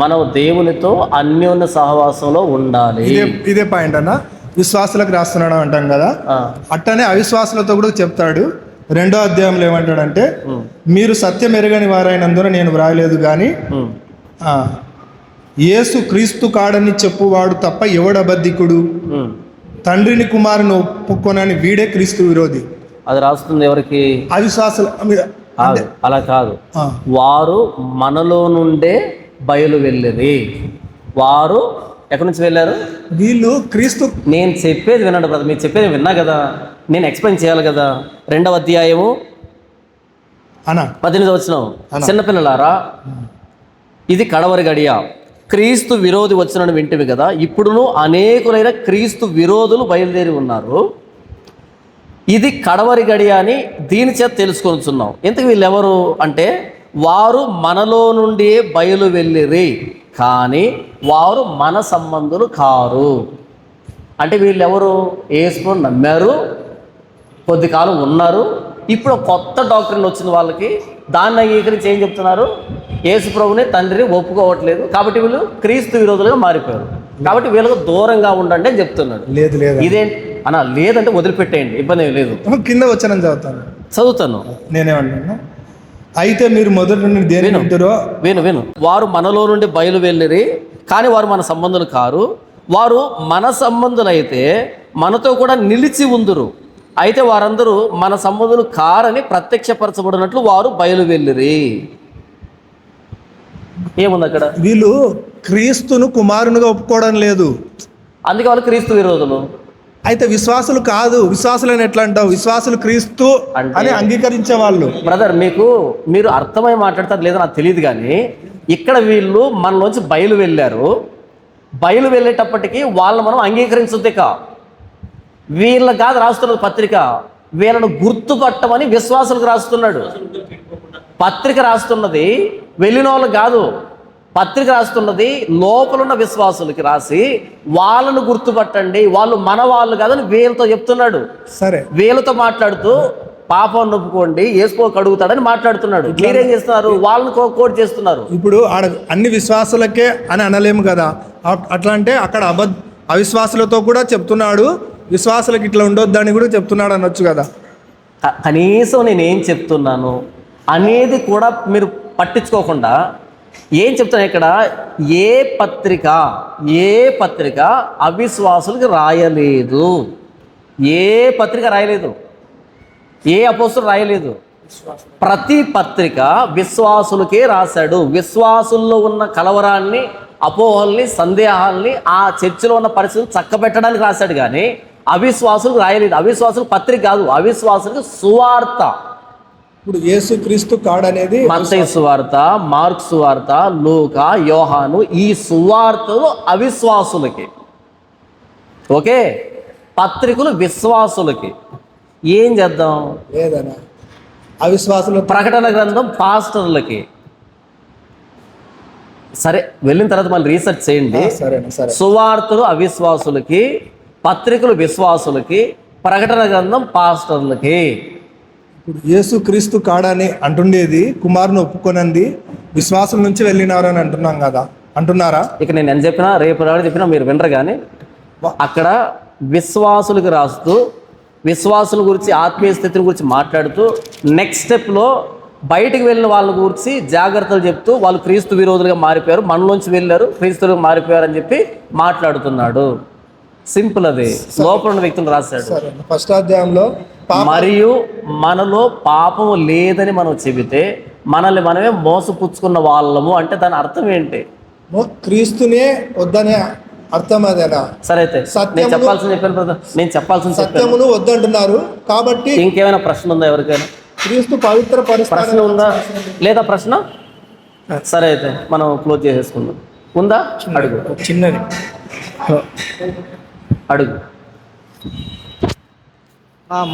మనం దేవునితో అన్యోన్య సహవాసంలో ఉండాలి. ఇదే పాయింట్ అన్న, విశ్వాసులకు రాస్తున్నాడు అంటాం కదా, అట్టనే అవిశ్వాసులతో కూడా చెప్తాడు. 2వ అధ్యాయంలో ఏమంటాడంటే మీరు సత్యం ఎరగని వారైనందున నేను వ్రాయలేదు కానీ యేసు క్రీస్తు కాడని చెప్పువాడు తప్ప ఎవడబద్ధికుడు, తండ్రిని కుమారుని ఒప్పుకొనని వీడే క్రీస్తు విరోధి. అది రాస్తుంది ఎవరికి? అవిశ్వాసులు. అలా కాదు, వారు మనలో నుండే బయలు వెళ్ళిరి. వారు ఎక్కడి నుంచి వెళ్ళారు? వీళ్ళు క్రీస్తు. నేను చెప్పేది వినండి బ్రదర్, మీరు చెప్పేది విన్నా కదా, నేను ఎక్స్ప్లెయిన్ చేయాలి కదా. 2వ అధ్యాయము 18వ వచనం, చిన్నపిల్లలారా ఇది కడవరి గడియ, క్రీస్తు విరోధి వచ్చినని వింటివి కదా, ఇప్పుడును అనేకులైన క్రీస్తు విరోధులు బయలుదేరి ఉన్నారు. ఇది కడవరి గడియ అని దీని చేత తెలుసుకొనిచున్నాం. ఇంతకు వీళ్ళు ఎవరు అంటే వారు మనలో నుండి బయలు వెళ్ళిరి కానీ వారు మన సంబంధులు కారు. అంటే వీళ్ళు ఎవరు? యేసుని నమ్మారు, కొద్ది కాలం ఉన్నారు, ఇప్పుడు కొత్త డాక్టర్ని వచ్చిన వాళ్ళకి దాన్ని అంగీకరించి ఏం చెప్తున్నారు? యేసు ప్రభుని తండ్రిని ఒప్పుకోవట్లేదు, కాబట్టి వీళ్ళు క్రీస్తు విరోధులుగా మారిపోయారు, కాబట్టి వీళ్ళకు దూరంగా ఉండండి అని చెప్తున్నాడు. లేదు లేదు ఇదేంటి అన్న? లేదంటే వదిలిపెట్టేయండి, ఇబ్బంది ఏం లేదు. కింద వచ్చానని చదువుతాను. నేనేమంటున్నా, అయితే మీరు మొదటి నుండి దేని వింటారో విను. వారు మనలో నుండి బయలు వెళ్ళిరి కానీ వారు మన సంబంధులు కారు, వారు మన సంబంధులైతే మనతో కూడా నిలిచి ఉందురు, అయితే వారందరూ మన సంబంధులు కారని ప్రత్యక్షపరచబడినట్లు వారు బయలు వెళ్ళిరి. ఏముంది అక్కడ? వీళ్ళు క్రీస్తును కుమారునిగా ఒప్పుకోవడం లేదు, అందుకే వాళ్ళు క్రీస్తు విరోధులు. అయితే విశ్వాసులు కాదు. విశ్వాసులని ఎట్లా అంటావు? విశ్వాసులు క్రీస్తు అని అంగీకరించే వాళ్ళు. బ్రదర్ మీరు అర్థమై మాట్లాడతారు లేదో నాకు తెలియదు కానీ ఇక్కడ వీళ్ళు మనలోంచి బయలు వెళ్ళారు, బయలు వెళ్ళేటప్పటికి వాళ్ళు మనం అంగీకరించొద్దే కా. వీళ్ళ కాదు రాస్తున్నది పత్రిక, వీళ్ళను గుర్తుపట్టమని విశ్వాసులకు రాస్తున్నాడు. పత్రిక రాస్తున్నది వెళ్ళిన వాళ్ళు కాదు, పత్రిక రాస్తున్నది లోపలున్న విశ్వాసులకి రాసి వాళ్ళను గుర్తుపట్టండి, వాళ్ళు మన వాళ్ళు కాదని వీళ్ళతో చెప్తున్నాడు. సరే, వీళ్ళతో మాట్లాడుతూ పాపం నొప్పుకోండి యేసు కడుగుతాడని మాట్లాడుతున్నాడు. మీరేం చేస్తున్నారు? వాళ్ళని కోట్ చేస్తున్నారు. ఇప్పుడు ఆడ అన్ని విశ్వాసులకే అని అనలేము కదా, అట్లా అంటే అక్కడ అవిశ్వాసులతో కూడా చెప్తున్నాడు, విశ్వాసులకు ఇట్లా ఉండొద్దని కూడా చెప్తున్నాడు అనొచ్చు కదా. కనీసం నేనేం చెప్తున్నాను అనేది కూడా మీరు పట్టించుకోకుండా ఏం చెప్తాను ఇక్కడ? ఏ పత్రిక అవిశ్వాసులకు రాయలేదు, ఏ పత్రిక రాయలేదు, ఏ అపోస్తులు రాయలేదు. ప్రతి పత్రిక విశ్వాసులకే రాశాడు. విశ్వాసుల్లో ఉన్న కలవరాన్ని, అపోహల్ని, సందేహాల్ని, ఆ చర్చిలో ఉన్న పరిస్థితులు చక్కబెట్టడానికి రాశాడు కానీ అవిశ్వాసులకు రాయలేదు. అవిశ్వాసులకు పత్రిక కాదు, అవిశ్వాసులకు సువార్త. ఇప్పుడు యేసుక్రీస్తు కాడ్ అనేది మత్తయి సువార్త, మార్కు సువార్త, లూకా, యోహాను, ఈ సువార్తలు అవిశ్వాసులకి. ఓకే, పత్రికలు విశ్వాసులకి. ఏం చేద్దాం? లేదనా అవిశ్వాసులు. ప్రకటన గ్రంథం పాస్టర్లకి. సరే, వెళ్ళిన తర్వాత మళ్ళీ రీసెర్చ్ చేయండి. సువార్తలు అవిశ్వాసులకి, పత్రికలు విశ్వాసులకి, ప్రకటన గ్రంథం పాస్టర్లకి. ఇప్పుడు యేసుక్రీస్తు కాడని అంటుండేది కుమారుని ఒప్పుకొనంది విశ్వాసం నుంచి వెళ్ళినారు అని అంటున్నాం కదా, అంటున్నారా? ఇక నేను ఎంత చెప్పినా, రేపు చెప్పినా మీరు వినరు కానీ అక్కడ విశ్వాసులకు రాస్తూ విశ్వాసుల గురించి, ఆత్మీయ స్థితిని గురించి మాట్లాడుతూ నెక్స్ట్ స్టెప్లో బయటికి వెళ్ళిన వాళ్ళ గురించి జాగ్రత్తలు చెప్తూ వాళ్ళు క్రీస్తు విరోధులుగా మారిపోయారు, మనలోంచి వెళ్ళారు, క్రీస్తులుగా మారిపోయారు అని చెప్పి మాట్లాడుతున్నాడు. సింపుల్, అది లోపల ఉన్న వ్యక్తులు రాశాడు. ఫస్ట్ అధ్యాయంలో మరియు మనలో పాపము లేదని మనం చెబితే మనల్ని మనమే మోసపుచ్చుకున్న వాళ్ళము అంటే దాని అర్థం ఏంటి? క్రీస్తునే వద్దనే అర్థం అదేనా? సరే, అయితే నేను చెప్పాల్సింది చెప్పాను బ్రదర్, నేను చెప్పాల్సింది సత్యమును వద్దంటున్నారు కాబట్టి. ఇంకేమైనా ప్రశ్న ఉందా ఎవరికైనా? క్రీస్తు పవిత్ర ప్రశ్న ఉందా లేదా? ప్రశ్న సరే అయితే మనం క్లోజ్ చేసేసుకుందాం. ఉందా? అడుగు చిన్నది. అడుగు.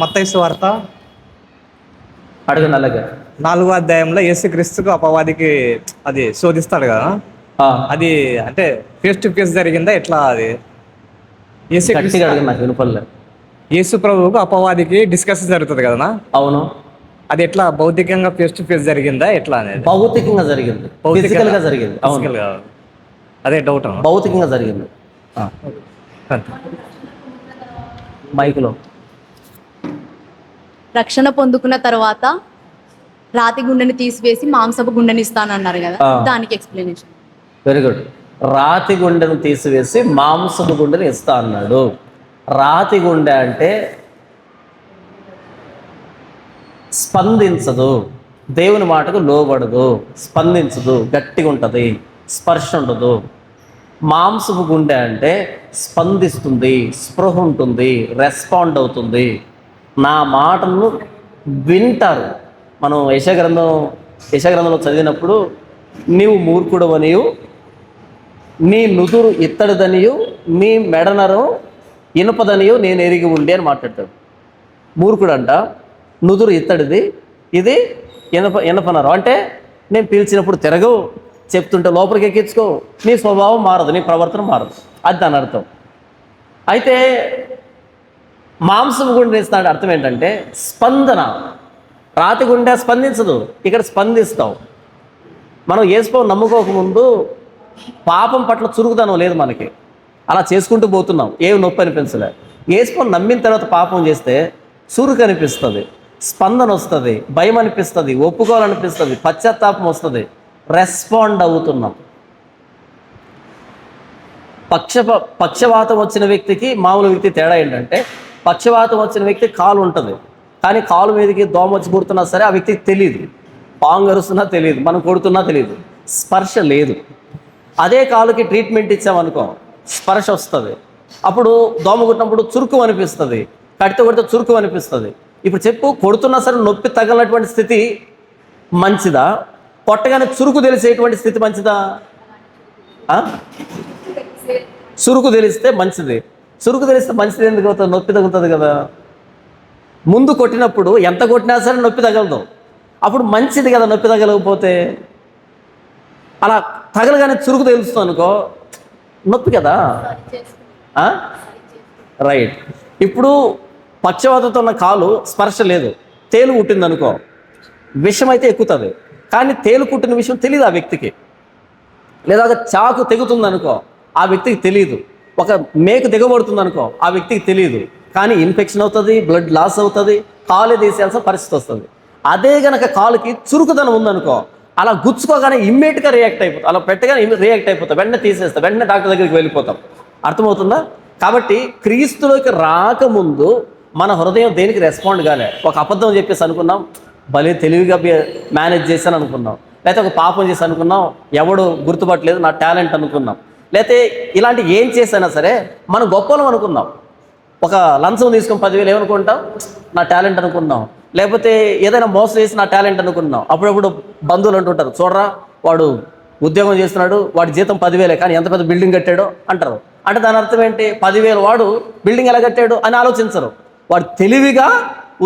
మత్తయి సువార్త అడుగు నల్లగా. 4వ అధ్యాయంలో యేసుక్రీస్తుకు అపవాదికి అది శోధిస్తాడు కదా, అది అంటే ఫేస్ టు ఫేస్ జరిగిందా ఎట్లా? అది గట్టిగా అడుగు, నాకు వినపడలేదు. యేసు ప్రభువుకు అపవాదికి డిస్కషన్ జరుగుతుంది కదా, అవును. అది ఎట్లా భౌతికంగా ఫేస్ టు ఫేస్ జరిగిందా ఎట్లా అనేది? భౌతికంగా జరిగింది, ఫిజికల్ గా జరిగింది. అవును, Physical గా. అదే డౌట్ అన్న. భౌతికంగా జరిగింది. మైకులో రక్షణ పొందుకున్న తర్వాత రాతి గుండెని తీసివేసి మాంసపు గుండెని ఇస్తానన్నారు కదా, దానికి ఎక్స్ప్లెనేషన్. Very good. రాతి గుండెను తీసివేసి మాంసపు గుండెను ఇస్తా అన్నాడు. రాతి గుండె అంటే స్పందించదు, దేవుని మాటకు లోబడదు, స్పందించదు, గట్టిగా ఉంటుంది, స్పర్శ ఉండదు. మాంసపు గుండె అంటే స్పందిస్తుంది, స్పృహ ఉంటుంది, రెస్పాండ్ అవుతుంది, నా మాటలను వింటారు. మనం యెషయా గ్రంథంలో చదివినప్పుడు నీవు మూర్ఖుడవనియు, నీ నుదురు ఇత్తడిదనియు, నీ మెడనరం ఇనుపదనియు నేను ఎరిగి ఉండి అని మాట్లాడతాడు. మూర్ఖుడంట, నుదురు ఇత్తడిది, ఇది ఇనపనరం. అంటే నేను పిలిచినప్పుడు తిరగవు, చెప్తుంటే లోపలికి ఎక్కించుకో, నీ స్వభావం మారదు, నీ ప్రవర్తన మారదు, అది దాని అర్థం. అయితే మాంసం గుండె ఇస్తాడు అర్థం ఏంటంటే స్పందన. రాతి గుండె స్పందించదు, ఇక్కడ స్పందిస్తావు. మనం యేసుప్రభువుని నమ్ముకోకముందు పాపం పట్ల చురుకుదనం లేదు మనకి, అలా చేసుకుంటూ పోతున్నాం, ఏమి నొప్పి అనిపించలే. యేసుప్రభువుని నమ్మిన తర్వాత పాపం చేస్తే చురుకు అనిపిస్తుంది, స్పందన వస్తుంది, భయం అనిపిస్తుంది, ఒప్పుకోవాలనిపిస్తుంది, పశ్చాత్తాపం వస్తుంది, రెస్పాండ్ అవుతున్నాం. పక్షవాతం వచ్చిన వ్యక్తికి మామూలు వ్యక్తి తేడా ఏంటంటే, పక్షవాతం వచ్చిన వ్యక్తి కాలు ఉంటుంది, కానీ కాలు మీదకి దోమ వచ్చి కొడుతున్నా సరే ఆ వ్యక్తికి తెలియదు, పాంగు అరుస్తున్నా తెలియదు, మనం కొడుతున్నా తెలియదు, స్పర్శ లేదు. అదే కాలుకి ట్రీట్మెంట్ ఇచ్చామనుకో స్పర్శ వస్తుంది, అప్పుడు దోమ కొట్టినప్పుడు చురుకు అనిపిస్తుంది, కడితే కొడితే చురుకు అనిపిస్తుంది. ఇప్పుడు చెప్పు, కొడుతున్నా సరే నొప్పి తగలనటువంటి స్థితి మంచిదా, కొట్టగానే చురుకు తెలిసేటువంటి స్థితి మంచిదా? చురుకు తెలిస్తే మంచిది. చురుకు తెలిస్తే మంచిది ఎందుకు అవుతుంది? నొప్పి తగులుతుంది కదా. ముందు కొట్టినప్పుడు ఎంత కొట్టినా సరే నొప్పి తగలదు, అప్పుడు మంచిది కదా నొప్పి తగలకపోతే. అలా తగలగానే చురుకు తెలుస్తుంది అనుకో నొప్పి కదా. రైట్. ఇప్పుడు పక్షవాతంతో ఉన్న కాలు స్పర్శ లేదు, తేలు కుట్టింది అనుకో, విషం అయితే ఎక్కుతుంది, కానీ తేలు కుట్టిన విషయం తెలియదు ఆ వ్యక్తికి. లేదా ఒక చాకు తెగుతుంది అనుకో, ఆ వ్యక్తికి తెలియదు. ఒక మేకు దిగబడుతుంది అనుకో, ఆ వ్యక్తికి తెలియదు, కానీ ఇన్ఫెక్షన్ అవుతుంది, బ్లడ్ లాస్ అవుతుంది, కాలు తీసేయాల్సిన పరిస్థితి వస్తుంది. అదే గనక కాలుకి చురుకుదనం ఉందనుకో, అలా గుచ్చుకోగానే ఇమ్మీడియట్గా రియాక్ట్ అయిపోతాం, అలా పెట్టగానే రియాక్ట్ అయిపోతాం, వెంటనే తీసేస్తాం, వెంటనే డాక్టర్ దగ్గరికి వెళ్ళిపోతాం. అర్థమవుతుందా? కాబట్టి క్రీస్తులోకి రాకముందు మన హృదయం దేనికి రెస్పాండ్ కాలే. ఒక అబద్ధం చెప్పేసి అనుకున్నాం, భలే తెలివిగా మేనేజ్ చేశాను అనుకున్నాం, లేకపోతే ఒక పాపం చేసి అనుకున్నాం, ఎవడు గుర్తుపట్టలేదు, నా టాలెంట్ అనుకున్నాం, లేకపోతే ఇలాంటి ఏం చేసైనా సరే మనం గొప్పలం అనుకున్నాం. ఒక లంచం తీసుకొని 10,000 ఏమనుకుంటాం, నా టాలెంట్ అనుకున్నాం. లేకపోతే ఏదైనా మోసం చేసి నా టాలెంట్ అనుకున్నాం. అప్పుడప్పుడు బంధువులు అంటుంటారు, చూడరా వాడు ఉద్యోగం చేస్తున్నాడు, వాడి జీతం 10,000 కానీ ఎంత పెద్ద బిల్డింగ్ కట్టాడో అంటారు. అంటే దాని అర్థం ఏంటి? 10,000 వాడు బిల్డింగ్ ఎలా కట్టాడు అని ఆలోచించరు, వాడు తెలివిగా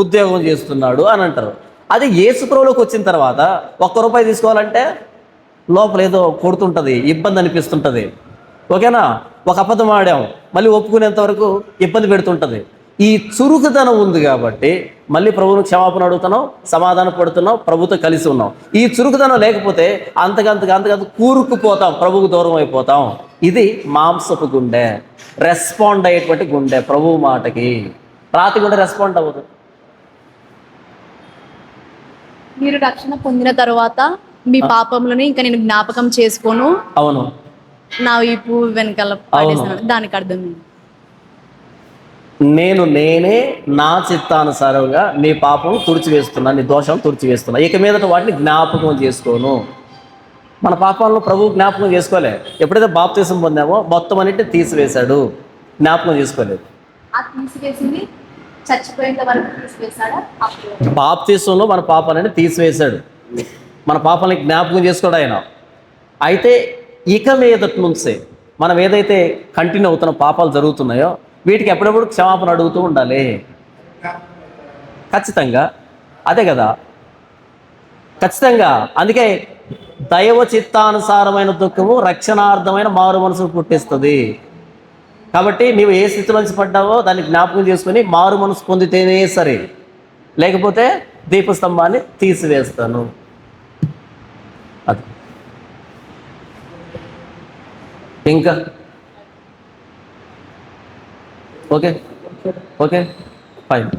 ఉద్యోగం చేస్తున్నాడు అని అంటారు. అది యేసుప్రభువులోకి వచ్చిన తర్వాత ₹1 తీసుకోవాలంటే లోపల ఏదో కొడుతుంటుంది, ఇబ్బంది అనిపిస్తుంటుంది. ఓకేనా? ఒక అబద్ధం ఆడాం, మళ్ళీ ఒప్పుకునేంత వరకు ఇబ్బంది పెడుతుంటుంది. ఈ చురుకుదనం ఉంది కాబట్టి మళ్ళీ ప్రభువును క్షమాపణ అడుగుతున్నాం, సమాధాన పడుతున్నాం, ప్రభుతో కలిసి ఉన్నాం. ఈ చురుకుదనం లేకపోతే అంతకంత కూరుకుపోతాం, ప్రభువుకు దూరం అయిపోతాం. ఇది మాంసపు గుండె, రెస్పాండ్ అయ్యేటువంటి గుండె ప్రభువు మాటకి. రాతి గుండె రెస్పాండ్ అవ్వదు. మీరు రక్షణ పొందిన తర్వాత మీ పాపములను ఇంకా నేను జ్ఞాపకం చేసుకోను, అవును, నా వైపు వెనకాల పాడేసాను, దానికి అర్థం ఏంటి? నేనే నా చిత్తానుసారంగా నీ పాపం తుడిచివేస్తున్నా, నీ దోషం తుడిచివేస్తున్నా, ఇక మీదట వాటిని జ్ఞాపకం చేసుకోను. మన పాపాలను ప్రభువు జ్ఞాపకం చేసుకోలే. ఎప్పుడైతే బాప్తిసం పొందామో మొత్తం అన్నిటిని తీసివేశాడు, జ్ఞాపకం చేసుకోలేదు. తీసివేసింది చచ్చిపోయేంత వరకు తీసివేశాడా? బాప్తిసంలో మన పాపాలని తీసివేశాడు, మన పాపాలని జ్ఞాపకం చేసుకోడు ఆయన. అయితే ఇక మీదటి నుంచే మనం ఏదైతే కంటిన్యూ అవుతున్న పాపాలు జరుగుతున్నాయో వీటికి ఎప్పుడెప్పుడు క్షమాపణ అడుగుతూ ఉండాలి. ఖచ్చితంగా అదే కదా, ఖచ్చితంగా. అందుకే దైవ చిత్తానుసారమైన దుఃఖము రక్షణార్థమైన మారు మనసు పుట్టిస్తుంది. కాబట్టి నీవు ఏ స్థితిలో నుంచి పడ్డావో దాన్ని జ్ఞాపకం చేసుకొని మారు మనసు పొందితేనే సరే, లేకపోతే దీపస్తంభాన్ని తీసివేస్తాను. అది ఇంకా ఓకే, ఓకే, ఫైన్.